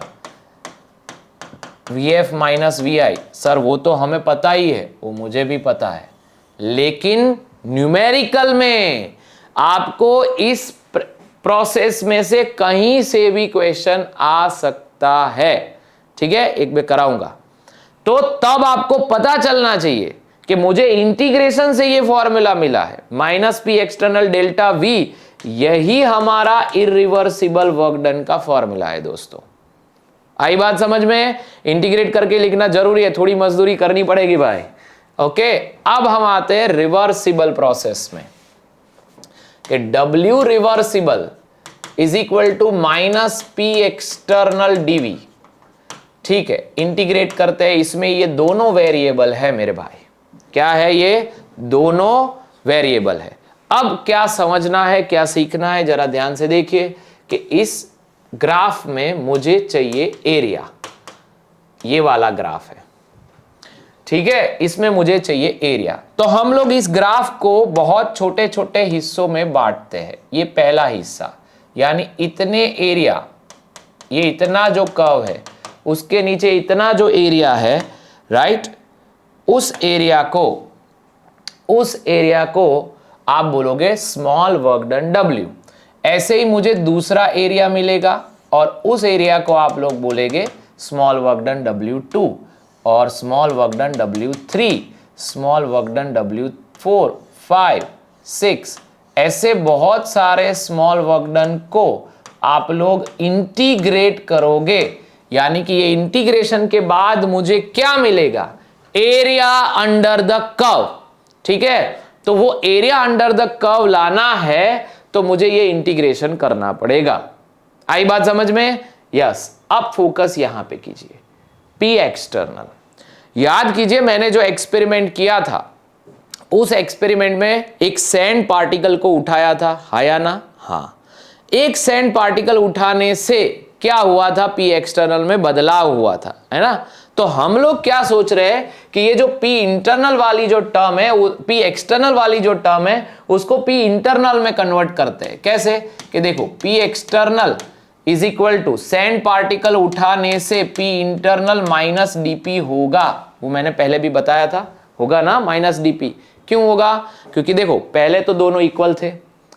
V F minus V I. Sir वो तो हमें पता ही है, वो मुझे भी पता है, लेकिन न्यूमेरिकल में आपको इस प्रोसेस में से कहीं से भी क्वेश्चन आ सकता है। ठीक है, एक बार कराऊंगा, तो तब आपको पता चलना चाहिए कि मुझे इंटीग्रेशन से ये फॉर्मूला मिला है, minus P external delta we, यही हमारा इरिवर्सिबल वर्क डन का फॉर्मूला है दोस्तों। आई बात समझ में, इंटीग्रेट करके लिखना जरूरी है, थोड़ी मजदूरी करनी पड़ेगी भाई। ओके, अब हम आते हैं रिवर्सिबल प्रोसेस में, कि W reversible is equal to minus P external dV. ठीक है, इंटीग्रेट करते हैं, इसमें ये दोनों वेरिएबल है मेरे भाई, क्या है, ये दोनों वेरिएबल है। अब क्या समझना है, क्या सीखना है, जरा ध्यान से देखिए कि इस ग्राफ में मुझे चाहिए एरिया, ये वाला ग्राफ है। ठीक है, इसमें मुझे चाहिए एरिया। तो हम लोग इस ग्राफ को बहुत छोटे छोटे हिस्सों में बांटते हैं। ये पहला हिस्सा, यानी इतने एरिया, ये इतना जो कर्व है उसके नीचे इतना जो एरिया है, राइट, उस एरिया को आप बोलोगे स्मॉल वर्क डन W। ऐसे ही मुझे दूसरा एरिया मिलेगा और उस एरिया को आप लोग बोलेंगे स्मॉल वर्क डन W2, और small work done W3, small work done W4, 5, 6, ऐसे बहुत सारे स्मॉल वर्क डन को आप लोग इंटीग्रेट करोगे, यानी कि ये इंटीग्रेशन के बाद मुझे क्या मिलेगा, एरिया अंडर द कर्व। ठीक है, तो वो एरिया अंडर द कर्व लाना है तो मुझे ये इंटीग्रेशन करना पड़ेगा। आई बात समझ में, यस। अब फोकस यहां पे कीजिए, पी एक्सटर्नल। याद कीजिए मैंने जो एक्सपेरिमेंट किया था, उस एक्सपेरिमेंट में एक सैंड पार्टिकल को उठाया था, हाँ या ना, हाँ। एक सैंड पार्टिकल उठाने से क्या हुआ था, पी एक्सटर्नल में बदलाव हुआ था, है ना। तो हम लोग क्या सोच रहे हैं कि ये जो पी इंटरनल वाली जो टर्म है, वो पी एक्सटर्नल वाली जो टर्म है उसको पी इंटरनल में कन्वर्ट करते हैं। कैसे, कि देखो P external is equal to sand particle उठाने से पी इंटरनल माइनस डीपी होगा, वो मैंने पहले भी बताया था, होगा ना माइनस डीपी। क्यों होगा, क्योंकि देखो पहले तो दोनों इक्वल थे,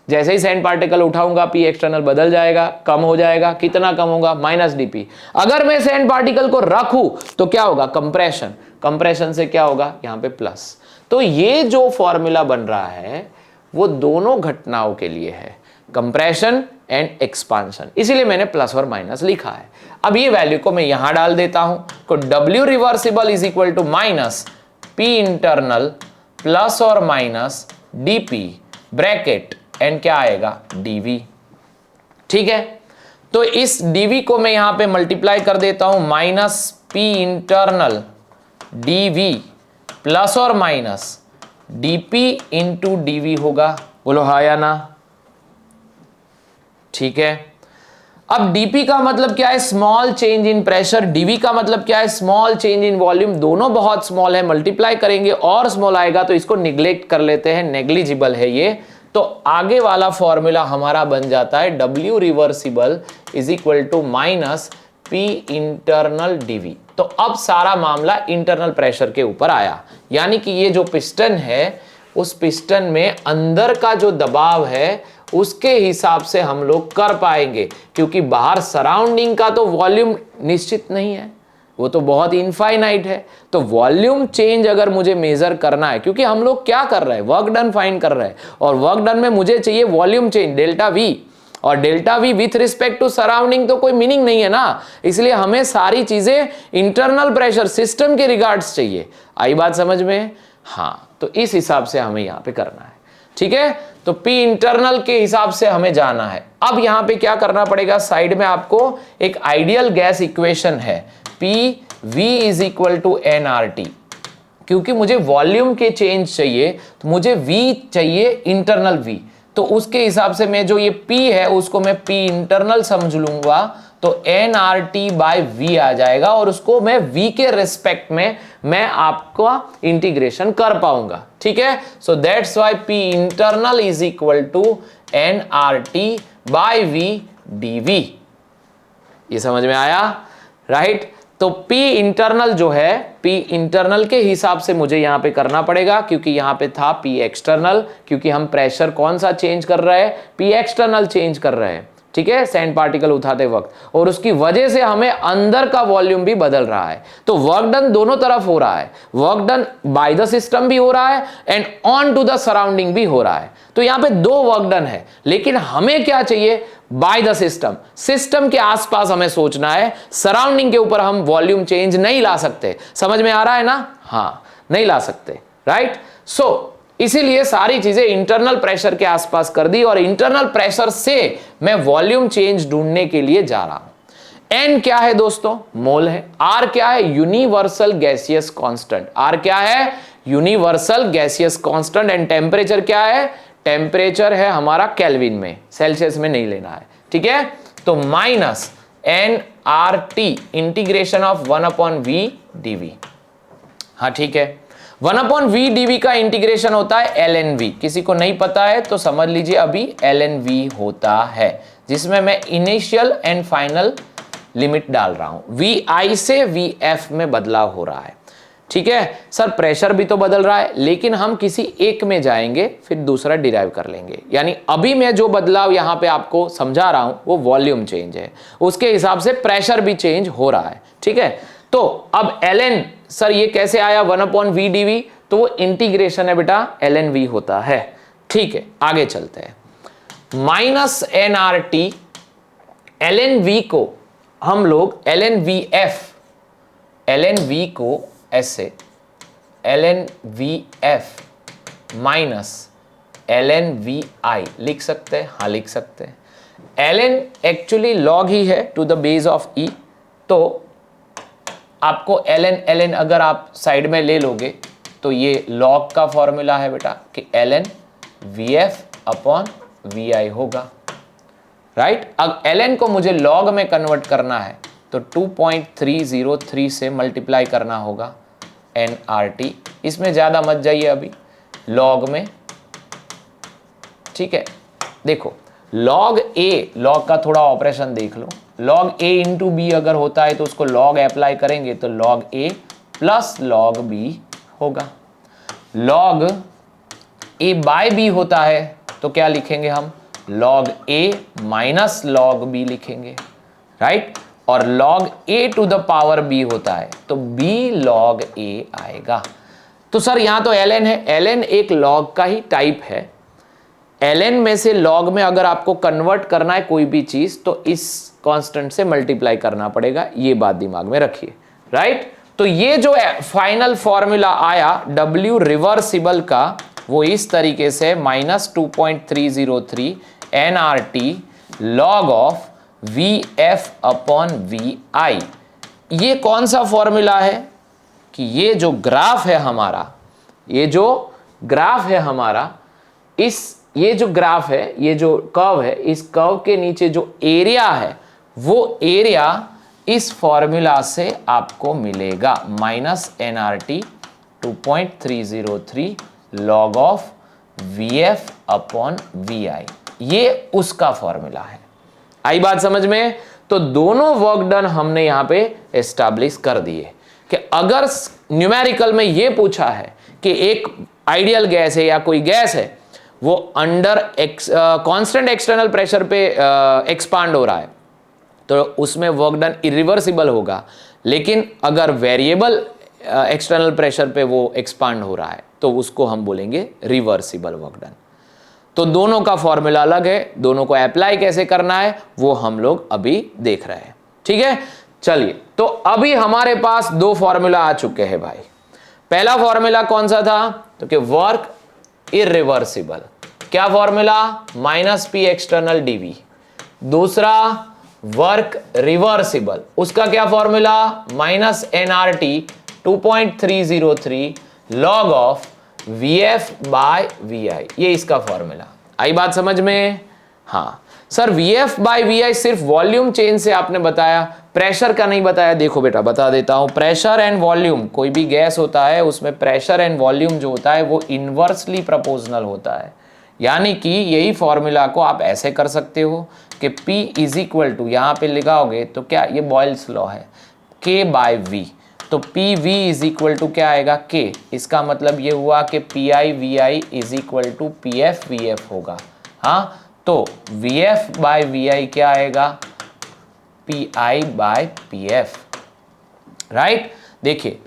जैसे ही सैंड पार्टिकल उठाऊंगा पी एक्सटर्नल बदल जाएगा, कम हो जाएगा। कितना कम होगा? Minus dp। अगर मैं सैंड पार्टिकल को रखूं तो क्या होगा? कंप्रेशन। कंप्रेशन से क्या होगा? यहां पे प्लस। तो ये जो फॉर्मूला बन रहा है वो दोनों घटनाओं के लिए है, कंप्रेशन एंड एक्सपांशन, इसीलिए मैंने प्लस और माइनस लिखा है। अब ये वैल्यू को मैं यहां डाल देता हूं, तो W reversible is equal to minus P internal plus और माइनस dp ब्रैकेट एंड क्या आएगा? dv। ठीक है, तो इस dv को मैं यहां पे मल्टीप्लाई कर देता हूं, minus P internal dv plus और माइनस dp इंटू dv होगा। बोलो हाँ या ना? ठीक है, अब dp का मतलब क्या है? Small change in pressure. dv का मतलब क्या है? Small change in volume. दोनों बहुत स्मॉल है, मल्टीप्लाई करेंगे और स्मॉल आएगा तो इसको निग्लेक्ट कर लेते हैं, नेग्लिजिबल है ये। तो आगे वाला फॉर्मूला हमारा बन जाता है W reversible is equal to minus P internal dv। तो अब सारा मामला इंटरनल प्रेशर के ऊपर आया, यानी कि ये जो पिस्टन है उस पिस्टन में अंदर का जो दबाव है उसके हिसाब से हम लोग कर पाएंगे, क्योंकि बाहर सराउंडिंग का तो वॉल्यूम निश्चित नहीं है, वो तो बहुत इनफाइनाइट है। तो वॉल्यूम चेंज अगर मुझे मेजर करना है, क्योंकि हम लोग क्या कर रहे हैं? वर्क डन फाइंड कर रहे हैं, और वर्क डन में मुझे चाहिए वॉल्यूम चेंज डेल्टा वी, और delta V with respect to surrounding तो कोई मीनिंग नहीं है ना, इसलिए हमें सारी चीजें इंटरनल प्रेशर सिस्टम के रिगार्ड्स चाहिए। आई बात समझ में? हाँ, तो इस हिसाब से हमें यहां पे करना है। ठीक है, तो P इंटरनल के हिसाब से हमें जाना है। अब यहां पे क्या करना पड़ेगा? साइड में आपको एक आइडियल गैस इक्वेशन है, PV is equal to nRT। क्योंकि मुझे वॉल्यूम के चेंज चाहिए तो मुझे V चाहिए इंटरनल V, तो उसके हिसाब से मैं जो ये P है उसको मैं P इंटरनल समझ लूंगा, तो nRT बाय V आ जाएगा, और उसको मैं V के रेस्पेक्ट में मैं आपका इंटीग्रेशन कर पाऊंगा। ठीक है, so that's why P internal is equal to nRT by V dV। ये समझ में आया? राइट, तो P इंटरनल जो है, P इंटरनल के हिसाब से मुझे यहां पे करना पड़ेगा, क्योंकि यहां पे था P एक्सटर्नल, क्योंकि हम प्रेशर कौन सा चेंज कर रहे हैं? P एक्सटर्नल चेंज कर रहे हैं। ठीक है, सैंड पार्टिकल उठाते वक्त, और उसकी वजह से हमें अंदर का वॉल्यूम भी बदल रहा है। तो वर्क डन दोनों तरफ हो रहा है, work done by the system भी हो रहा है and on to the surrounding भी हो रहा है। तो यहां पे दो वर्क डन है, लेकिन हमें क्या चाहिए? Bye the system. सिस्टम के आसपास हमें सोचना है, सराउंडिंग के ऊपर हम वॉल्यूम चेंज नहीं ला सकते। समझ में आ रहा है ना? हाँ, नहीं ला सकते। राइट, सो इसीलिए सारी चीजें इंटरनल प्रेशर के आसपास कर दी, और इंटरनल प्रेशर से मैं वॉल्यूम चेंज ढूंढने के लिए जा रहा हूं। एन क्या है दोस्तों? मोल है। आर क्या है? Universal gaseous constant. आर क्या है? Universal gaseous constant. And temperature क्या है? टेम्परेचर है हमारा केल्विन में, सेल्सियस में नहीं लेना है। ठीक है, तो minus nRT integration of 1/v dv। हाँ ठीक है, 1/v dv का इंटीग्रेशन होता है lnv। किसी को नहीं पता है तो समझ लीजिए, अभी lnv होता है, जिसमें मैं इनिशियल एंड फाइनल लिमिट डाल रहा हूं। vi से vf में बदलाव हो रहा है। ठीक है सर, प्रेशर भी तो बदल रहा है, लेकिन हम किसी एक में जाएंगे फिर दूसरा डिराइव कर लेंगे। यानी अभी मैं जो बदलाव यहां पे आपको समझा रहा हूं वो वॉल्यूम चेंज है, उसके हिसाब से प्रेशर भी चेंज हो रहा है। ठीक है, तो अब ln सर ये कैसे आया 1/v dv? तो वो इंटीग्रेशन है बेटा, lnv होता है। ठीक है, आगे चलते हैं। माइनस nRT, lnv को हम लोग lnv को ऐसे lnvf माइनस lnvi लिख सकते हैं। हाँ लिख सकते हैं। ln एक्चुअली लॉग ही है to the base of e, तो आपको ln अगर आप साइड में ले लोगे तो ये लॉग का फॉर्मूला है बेटा कि ln vf अपॉन vi होगा। राइट, अब ln को मुझे लॉग में कन्वर्ट करना है तो 2.303 से मल्टीप्लाई करना होगा nRT। इसमें ज्यादा मत जाइए अभी, लॉग में। ठीक है, देखो log a, लॉग का थोड़ा ऑपरेशन देख लो। log a इंटू बी अगर होता है तो उसको log अप्लाई करेंगे तो log a plus log b होगा। log a बाय b होता है तो क्या लिखेंगे हम, log a minus log b लिखेंगे, राइट। और log a to the power b होता है तो b log a आएगा। तो सर यहां तो ln है, ln एक log का ही टाइप है। ln में से log में अगर आपको कन्वर्ट करना है कोई भी चीज तो इस कांस्टेंट से मल्टीप्लाई करना पड़ेगा, ये बात दिमाग में रखिए, राइट। तो ये जो फाइनल फॉर्मूला आया W रिवर्सिबल का वो इस तरीके से -2.303 nRT log of VF upon VI। ये कौन सा फॉर्मूला है कि ये जो ग्राफ है हमारा, ये जो ग्राफ है हमारा, ये जो ग्राफ है, ये जो कर्व है, इस कर्व के नीचे जो एरिया है वो एरिया इस फॉर्मूला से आपको मिलेगा -nRT 2.303 log of VF upon VI। ये उसका फॉर्मूला है। आई बात समझ में? तो दोनों वर्क डन हमने यहां पे एस्टैब्लिश कर दिए कि अगर न्यूमेरिकल में ये पूछा है कि एक आइडियल गैस है या कोई गैस है वो अंडर कांस्टेंट एक्सटर्नल प्रेशर पे एक्सपांड हो रहा है तो उसमें वर्क डन इरिवर्सिबल होगा, लेकिन अगर वेरिएबल एक्सटर्नल प्रेशर पे वो एक्सपांड हो रहा है तो उसको हम बोलेंगे रिवर्सिबल वर्क डन। तो दोनों का फॉर्मूला अलग है, दोनों को अप्लाई कैसे करना है वो हम लोग अभी देख रहे हैं, ठीक है। चलिए, तो अभी हमारे पास दो फॉर्मूला आ चुके हैं भाई। पहला फॉर्मूला कौन सा था, तो कि वर्क इरिवर्सिबल, क्या फॉर्मूला, -P एक्सटर्नल dV। दूसरा वर्क रिवर्सिबल, उसका क्या formula, -nRT 2.303 log of VF by VI। ये इसका फॉर्मूला। आई बात समझ में? हाँ सर, VF बाय VI सिर्फ वॉल्यूम चेंज से आपने बताया, प्रेशर का नहीं बताया। देखो बेटा बता देता हूं, प्रेशर एंड वॉल्यूम, कोई भी गैस होता है उसमें प्रेशर एंड वॉल्यूम जो होता है वो इनवर्सली प्रोपोर्शनल होता है। यानी कि यही फॉर्मूला को आप ऐसे कर सकते हो कि P इज इक्वल टू, यहां पे लिखाओगे तो क्या, ये बॉयल्स लॉ है, K बाय V। तो P V is equal to क्या आएगा, K। इसका मतलब ये हुआ कि P I V I is equal to P F V F होगा। हाँ, तो V F by V I क्या आएगा, P I by P F, right. देखिए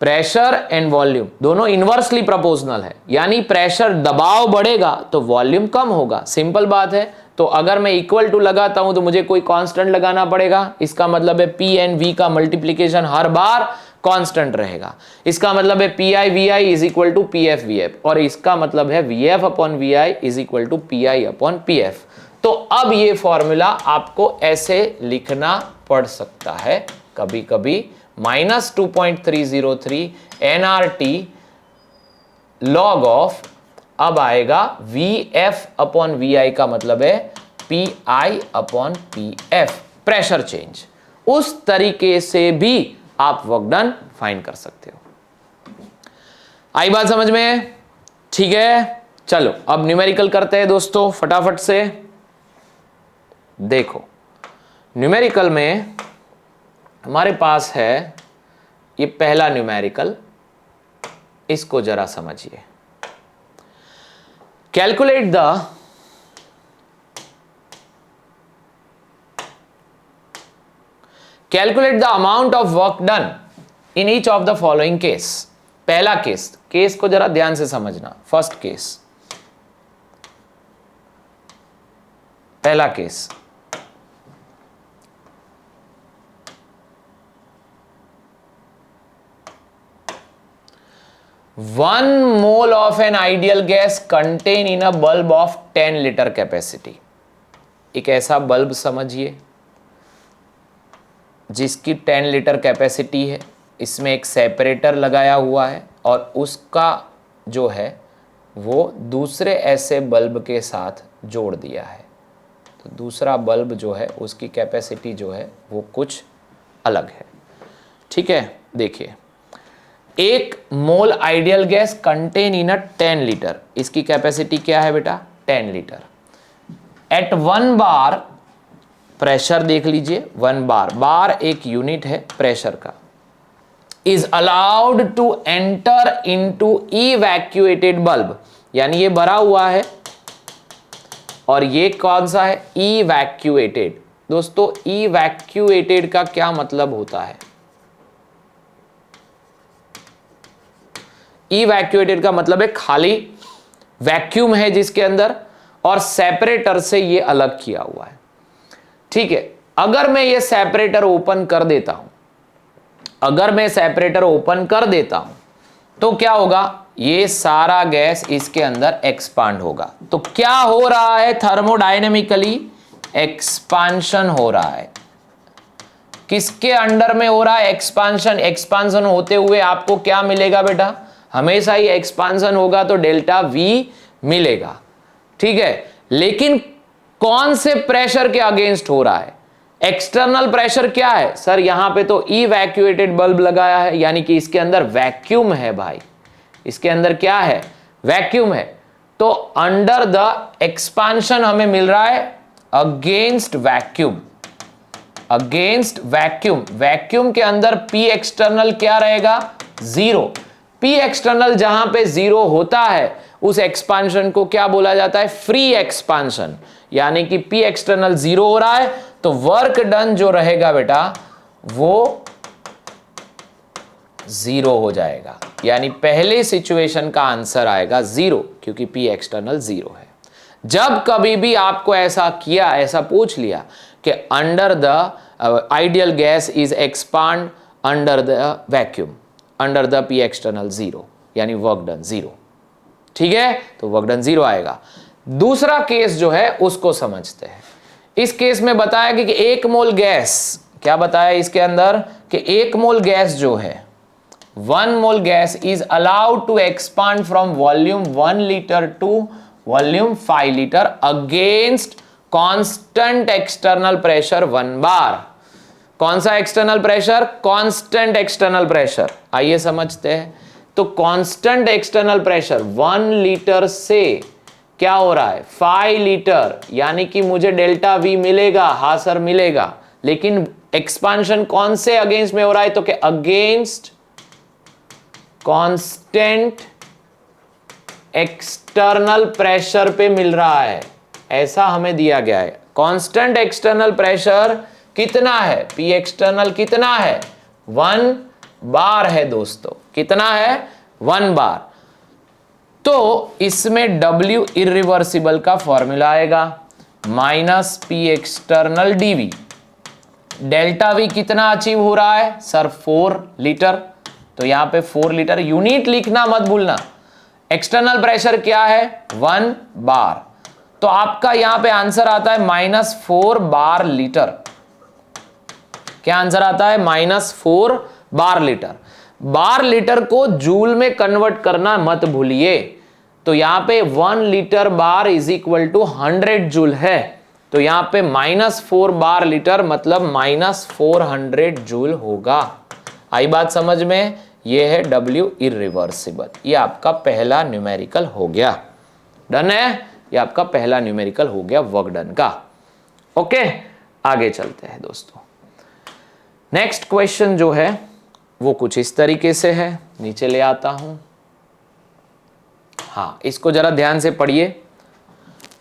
प्रेशर एंड वॉल्यूम दोनों इनवर्सली प्रोपोर्शनल है, यानी प्रेशर दबाव बढ़ेगा तो वॉल्यूम कम होगा, सिंपल बात है। तो अगर मैं इक्वल टू लगाता हूं तो मुझे कोई कांस्टेंट लगाना पड़ेगा, इसका मतलब है पी एंड वी का मल्टीप्लीकेशन हर बार कांस्टेंट रहेगा। इसका मतलब है P I V I is equal to P F V F, और इसका मतलब है V F upon V I is equal to P I upon P F. तो अब ये फॉर्मूला आपको ऐसे लिखना पड़ सकता है कभी कभी, -2.303 nRT log ऑफ, अब आएगा VF अपॉन VI का मतलब है PI upon PF, pressure change. उस तरीके से भी आप वर्क डन फाइंड कर सकते हो। आई बात समझ में? ठीक है, चलो अब न्यूमेरिकल करते हैं दोस्तों फटाफट से। देखो न्यूमेरिकल में हमारे पास है ये पहला न्यूमेरिकल, इसको जरा समझिए। Calculate the amount of work done in each of the following case. पहला केस को जरा ध्यान से समझना। फर्स्ट केस, पहला case, one mole of an ideal gas contain in a bulb of 10 litre capacity. एक ऐसा बल्ब समझिए जिसकी 10 लीटर कैपेसिटी है, इसमें एक सेपरेटर लगाया हुआ है और उसका जो है वो दूसरे ऐसे बल्ब के साथ जोड़ दिया है। तो दूसरा बल्ब जो है उसकी कैपेसिटी जो है वो कुछ अलग है, ठीक है। देखिए, एक मोल ideal gas contain in a 10 litre, इसकी कैपेसिटी क्या है बेटा, 10 लीटर। एट 1 बार प्रेशर देख लीजिए, 1 बार एक यूनिट है प्रेशर का, is allowed to enter into evacuated bulb, यानी ये भरा हुआ है, और ये कौन सा है, इवैक्यूएटेड। दोस्तों इवैक्यूएटेड का क्या मतलब होता है, इवैक्यूएटेड का मतलब है खाली वैक्यूम है जिसके अंदर, और सेपरेटर से ये अलग किया हुआ है। ठीक है, अगर मैं ये सेपरेटर ओपन कर देता हूं, अगर मैं सेपरेटर ओपन कर देता हूं तो क्या होगा, ये सारा गैस इसके अंदर एक्सपांड होगा। तो क्या हो रहा है, थर्मोडायनेमिकली एक्सपांशन हो रहा है। किसके अंडर में हो रहा है एक्सपांशन, एक्सपांशन होते हुए आपको क्या मिलेगा बेटा, हमेशा ही एक्सपांशन होगा तो डेल्टा वी मिलेगा। ठीक है, लेकिन कौन से प्रेशर के अगेंस्ट हो रहा है, एक्सटर्नल प्रेशर क्या है सर, यहां पे तो इवैक्यूएटेड बल्ब लगाया है, यानी कि इसके अंदर वैक्यूम है भाई, इसके अंदर क्या है, वैक्यूम है। तो अंडर द एक्सपांशन हमें मिल रहा है against vacuum, against vacuum. Vacuum के अंदर पी एक्सटर्नल क्या रहेगा, जीरो। पी एक्सटर्नल जहां पे जीरो होता है उस एक्सपांशन को क्या बोला जाता है, फ्री एक्सपांशन। यानी कि पी एक्सटर्नल जीरो हो रहा है तो वर्क डन जो रहेगा बेटा वो जीरो हो जाएगा, यानी पहले सिचुएशन का आंसर आएगा जीरो, क्योंकि पी एक्सटर्नल जीरो है। जब कभी भी आपको ऐसा किया, ऐसा पूछ लिया कि under the ideal gas is expand under the vacuum, under the P external zero, यानी वर्क डन जीरो। ठीक है, तो वर्क डन जीरो आएगा। दूसरा केस जो है उसको समझते हैं। इस केस में बताया कि एक मोल गैस, क्या बताया इसके अंदर कि एक मोल गैस जो है, 1 mole gas is allowed to expand from volume 1 litre to volume 5 litre against constant external pressure 1 bar. कौन सा external pressure, constant external pressure. आइए समझते हैं। तो कांस्टेंट एक्सटर्नल प्रेशर 1 लीटर से क्या हो रहा है 5 लीटर, यानी कि मुझे डेल्टा वी मिलेगा, हाँ सर मिलेगा, लेकिन एक्सपांशन कौन से अगेंस्ट में हो रहा है, तो कि अगेंस्ट कांस्टेंट एक्सटर्नल प्रेशर पे मिल रहा है, ऐसा हमें दिया गया है। कांस्टेंट एक्सटर्नल प्रेशर कितना है, पी एक्सटर्नल कितना है, 1 बार है दोस्तों, कितना है 1 बार। तो इसमें W इरिवर्सिबल का फॉर्मूला आएगा minus P external dV. Delta V कितना अचीव हो रहा है सर 4 लीटर, तो यहां पे 4 लीटर, यूनिट लिखना मत भूलना। एक्सटर्नल प्रेशर क्या है 1 बार, तो आपका यहां पे आंसर आता है -4 बार लीटर। क्या आंसर आता है -4 बार लीटर। बार लीटर को जूल में कन्वर्ट करना मत भूलिए। तो यहां पे 1 litre bar is equal to 100 joule है, तो यहां पे -4 बार लीटर मतलब -400 जूल होगा। आई बात समझ में, ये है W इरिवर्सिबल। ये आपका पहला न्यूमेरिकल हो गया, डन है, ये आपका पहला न्यूमेरिकल हो गया वर्क डन का। ओके, आगे चलते हैं दोस्तों। नेक्स्ट क्वेश्चन जो है वो कुछ इस तरीके से है, नीचे ले आता हूं। हाँ, इसको जरा ध्यान से पढ़िए,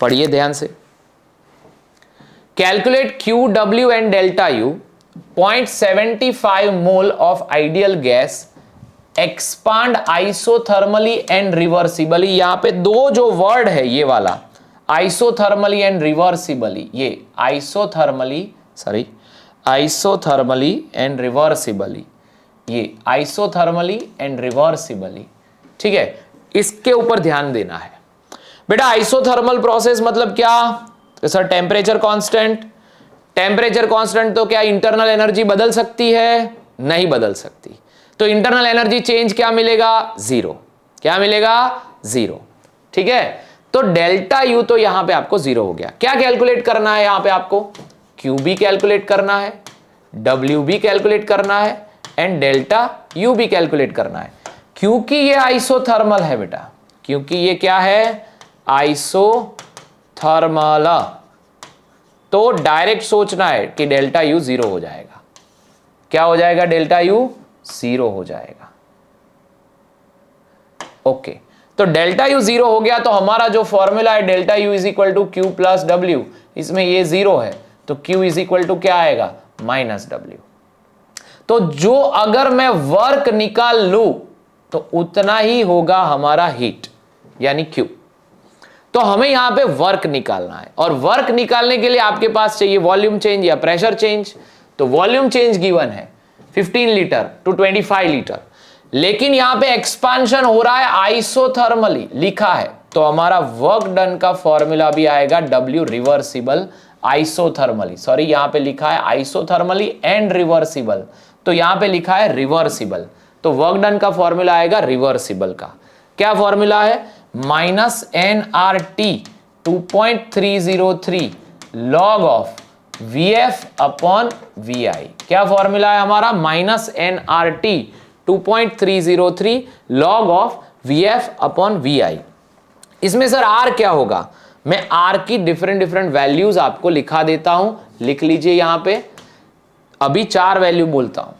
पढ़िए ध्यान से। Calculate Q W and delta U 0.75 mole of ideal gas expand isothermally and reversibly. यहां पे दो जो वर्ड है ये वाला आइसोथर्मली एंड रिवर्सिबली, ये आइसोथर्मली एंड रिवर्सिबली, ये आइसोथर्मली एंड रिवर्सिबली। ठीक है, इसके ऊपर ध्यान देना है बेटा। आइसोथर्मल प्रोसेस मतलब क्या, तो sir temperature constant. Temperature constant तो क्या इंटरनल एनर्जी बदल सकती है, नहीं बदल सकती, तो इंटरनल एनर्जी चेंज क्या मिलेगा, जीरो। क्या मिलेगा, जीरो। ठीक है, तो डेल्टा यू तो यहां पे आपको जीरो हो गया। क्या कैलकुलेट करना है यहां पे आपको, क्यू भी कैलकुलेट करना है, डब्ल्यू भी कैलकुलेट करना है एंड डेल्टा यू भी कैलकुलेट करना है, क्योंकि ये आइसोथर्मल है बेटा, क्योंकि ये क्या है आइसोथर्मल। तो डायरेक्ट सोचना है कि डेल्टा यू जीरो हो जाएगा। क्या हो जाएगा, डेल्टा यू जीरो हो जाएगा। ओके, तो डेल्टा यू जीरो हो गया, तो हमारा जो फॉर्मूला है delta U is equal to Q plus W, इसमें ये जीरो है तो क्यू इज इक्वल टू क्या आएगा, माइनस डब्ल्यू। तो जो अगर मैं वर्क निकाल लू तो उतना ही होगा हमारा हीट यानी क्यू। तो हमें यहां पे वर्क निकालना है, और वर्क निकालने के लिए आपके पास चाहिए वॉल्यूम चेंज या प्रेशर चेंज। तो वॉल्यूम चेंज गिवन है 15 लीटर टू 25 लीटर, लेकिन यहां पे एक्सपांशन हो रहा है आइसोथर्मली लिखा है, तो हमारा वर्क डन का फॉर्मूला भी आएगा W रिवर्सिबल आइसोथर्मली, सॉरी यहां पे लिखा है आइसोथर्मली एंड रिवर्सिबल, तो यहां पे लिखा है रिवर्सिबल, तो वर्क डन का फॉर्मूला आएगा रिवर्सिबल का। क्या फॉर्मूला है, minus NRT 2.303 log of VF upon VI। क्या फॉर्मूला है हमारा, minus NRT 2.303 log of VF upon VI। इसमें सर R क्या होगा, मैं R की डिफरेंट वैल्यूज आपको लिखा देता हूं, लिख लीजिए यहां पे। अभी 4 वैल्यू बोलता हूं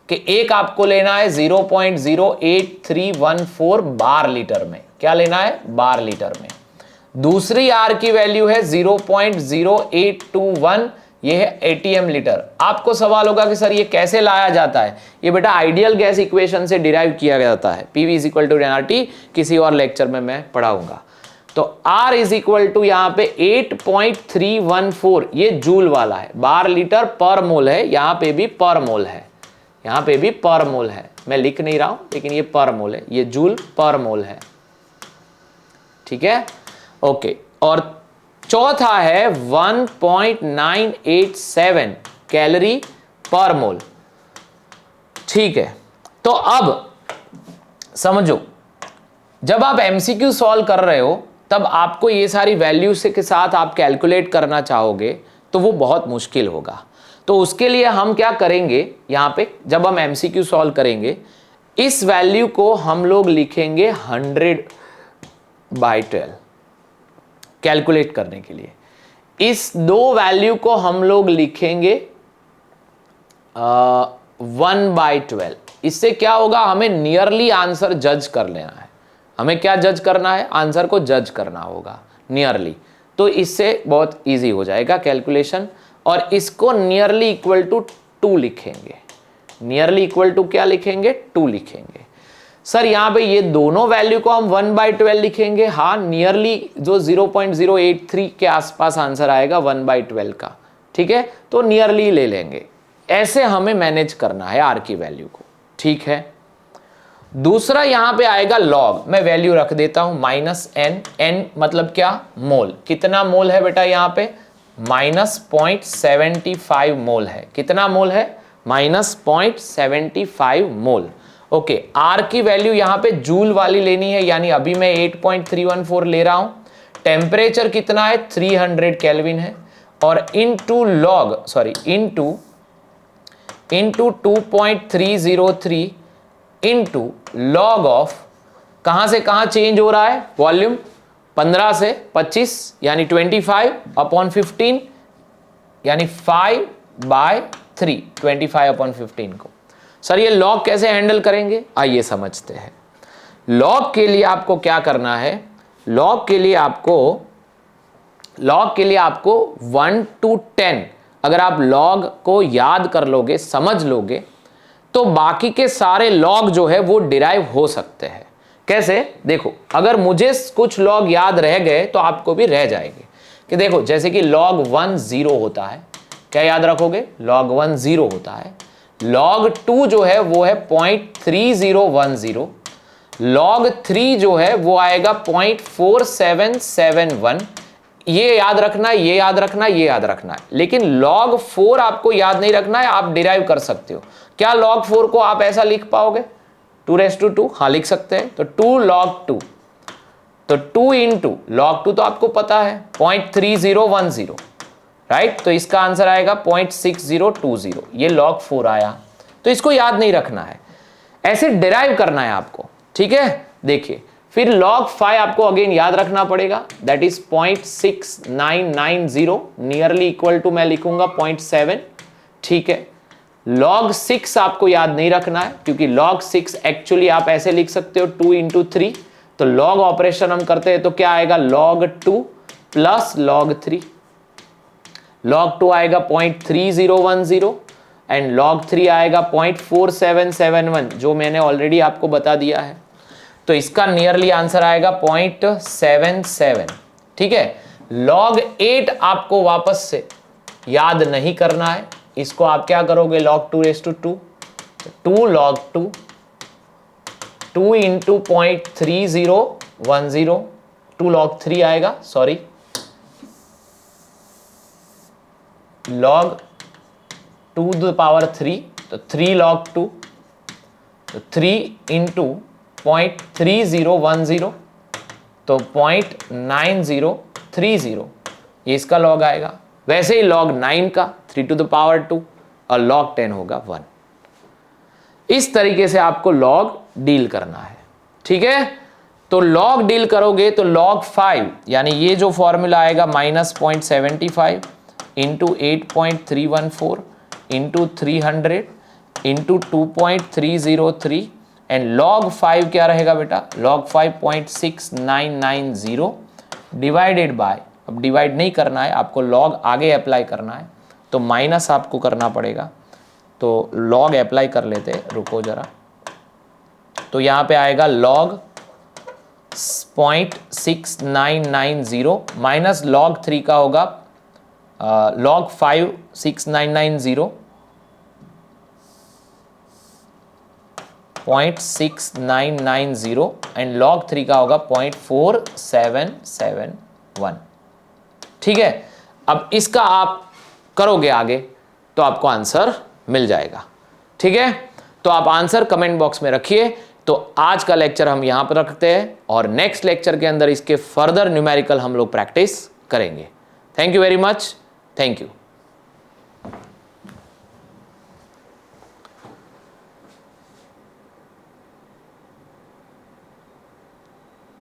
कि एक आपको लेना है 0.08314 बार लीटर में, क्या लेना है, बार लीटर में। दूसरी आर की वैल्यू है 0.0821, ये है ATM लीटर। आपको सवाल होगा कि सर ये कैसे लाया जाता है, ये बेटा आइडियल गैस इक्वेशन से डिराइव किया जाता है, PV is equal to NRT, किसी और लेक्चर में मैं पढ़ाऊंगा। तो R इज इक्वल टू यहां पे 8.314, ये जूल वाला है, बार लीटर पर मोल है, यहां पे भी पर मोल है, यहां पे भी पर मोल है, मैं लिख नहीं रहा हूं लेकिन ये पर मोल है, ये जूल पर मोल है, ठीक है, ओके। और चौथा है 1.987 कैलोरी पर मोल, ठीक है। तो अब समझो, जब आप MCQ सॉल्व कर रहे हो तब आपको ये सारी वैल्यूज के साथ आप कैलकुलेट करना चाहोगे तो वो बहुत मुश्किल होगा। तो उसके लिए हम क्या करेंगे, यहां पे जब हम MCQ सॉल्व करेंगे, इस वैल्यू को हम लोग लिखेंगे 100/12 कैलकुलेट करने के लिए। इस दो वैल्यू को हम लोग लिखेंगे 1/12। इससे क्या होगा, हमें नियरली आंसर जज कर लेना है। हमें क्या जज करना है, आंसर को जज करना होगा नियरली, तो इससे बहुत इजी हो जाएगा कैलकुलेशन। और इसको नियरली इक्वल टू 2 लिखेंगे, नियरली इक्वल टू क्या लिखेंगे, 2 लिखेंगे। सर यहां पे ये दोनों वैल्यू को हम 1/12 लिखेंगे, हाँ नियरली जो 0.083 के आसपास आंसर आएगा 1/12 का, ठीक है, तो नियरली ले लेंगे। ऐसे हमें मैनेज करना है R की वैल्यू को, ठीक है। दूसरा यहां पे आएगा लॉग, मैं वैल्यू रख देता हूं -n मतलब क्या, मोल। कितना मोल है बेटा, यहां पे -0.75 मोल है। कितना मोल है, -0.75 मोल, ओके। R की वैल्यू यहां पे जूल वाली लेनी है, यानी अभी मैं 8.314 ले रहा हूं। टेम्परेचर कितना है, 300 केल्विन है, और into log, sorry into 2.303 into log of, कहां से कहां चेंज हो रहा है, वॉल्यूम 15 से 25 यानी 25 अपॉन 15 यानी 5/3, 25 अपॉन 15 को। सर ये लॉग कैसे हैंडल करेंगे, आइए समझते हैं। लॉग के लिए आपको क्या करना है, लॉग के लिए आपको 1 to 10 अगर आप लॉग को याद कर लोगे, समझ लोगे, तो बाकी के सारे लॉग जो है वो डिराइव हो सकते हैं। कैसे, देखो अगर मुझे कुछ लॉग याद रह गए तो आपको भी रह जाएंगे। कि देखो जैसे कि log 1 0 होता है, क्या याद रखोगे, log 1 0 होता है। log 2 जो है वो है 0.3010, log 3 जो है वो आएगा 0.4771। ये याद रखना है, ये याद रखना है, ये याद रखना है। लेकिन log 4 आपको याद नहीं रखना है, आप डिराइव कर सकते हो। क्या log 4 को आप ऐसा लिख पाओगे, 2⁻², हाँ लिख सकते हैं। तो 2 log 2, तो 2 इंटू log 2 तो आपको पता है 0.3010, राइट। तो इसका आंसर आएगा 0.6020, ये log 4 आया। तो इसको याद नहीं रखना है, ऐसे डिराइव करना है आपको, ठीक है। देखिए फिर log 5 आपको अगेन याद रखना पड़ेगा, that is 0.6990, nearly equal to मैं लिखूंगा 0.7, ठीक है। log 6 आपको याद नहीं रखना है, क्योंकि log 6 एक्चुअली आप ऐसे लिख सकते हो 2 इंटू 3, तो लॉग ऑपरेशन हम करते हैं तो क्या आएगा, log 2 प्लस log 3। log 2 आएगा 0.3010 एंड log 3 आएगा 0.4771, जो मैंने ऑलरेडी आपको बता दिया है। तो इसका नियरली आंसर आएगा 0.77। ठीक है, log 8 आपको वापस से याद नहीं करना है, इसको आप क्या करोगे, log 2 2 log 2 2 इंटू 0.3010, 2 log 3 आएगा, sorry, log 2 to the power 3, तो 3 log 2, तो 3 इंटू 0.3010, तो 0.9030, ये इसका log आएगा। वैसे ही log 9 का 3 to the power 2 और log 10 होगा 1। इस तरीके से आपको log डील करना है। ठीक है, तो log डील करोगे तो log 5 यानी ये जो फॉर्मूला आएगा -0.75 into 8.314 into 300 into 2.303 and log 5 क्या रहेगा बेटा, log 5 0.6990 डिवाइडेड बाय, अब डिवाइड नहीं करना है आपको, log आगे अप्लाई करना है तो माइनस आपको करना पड़ेगा, तो log अप्लाई कर लेते हैं, रुको जरा। तो यहाँ पे आएगा log 0.6990 माइनस log 3 का होगा log 5 6990 0.6990 एंड log 3 का होगा 0.4771। ठीक है, अब इसका आप करोगे आगे तो आपको आंसर मिल जाएगा। ठीक है, तो आप आंसर कमेंट बॉक्स में रखिए। तो आज का लेक्चर हम यहां पर रखते हैं और नेक्स्ट लेक्चर के अंदर इसके फर्दर न्यूमेरिकल हम लोग प्रैक्टिस करेंगे। Thank you very much, thank you.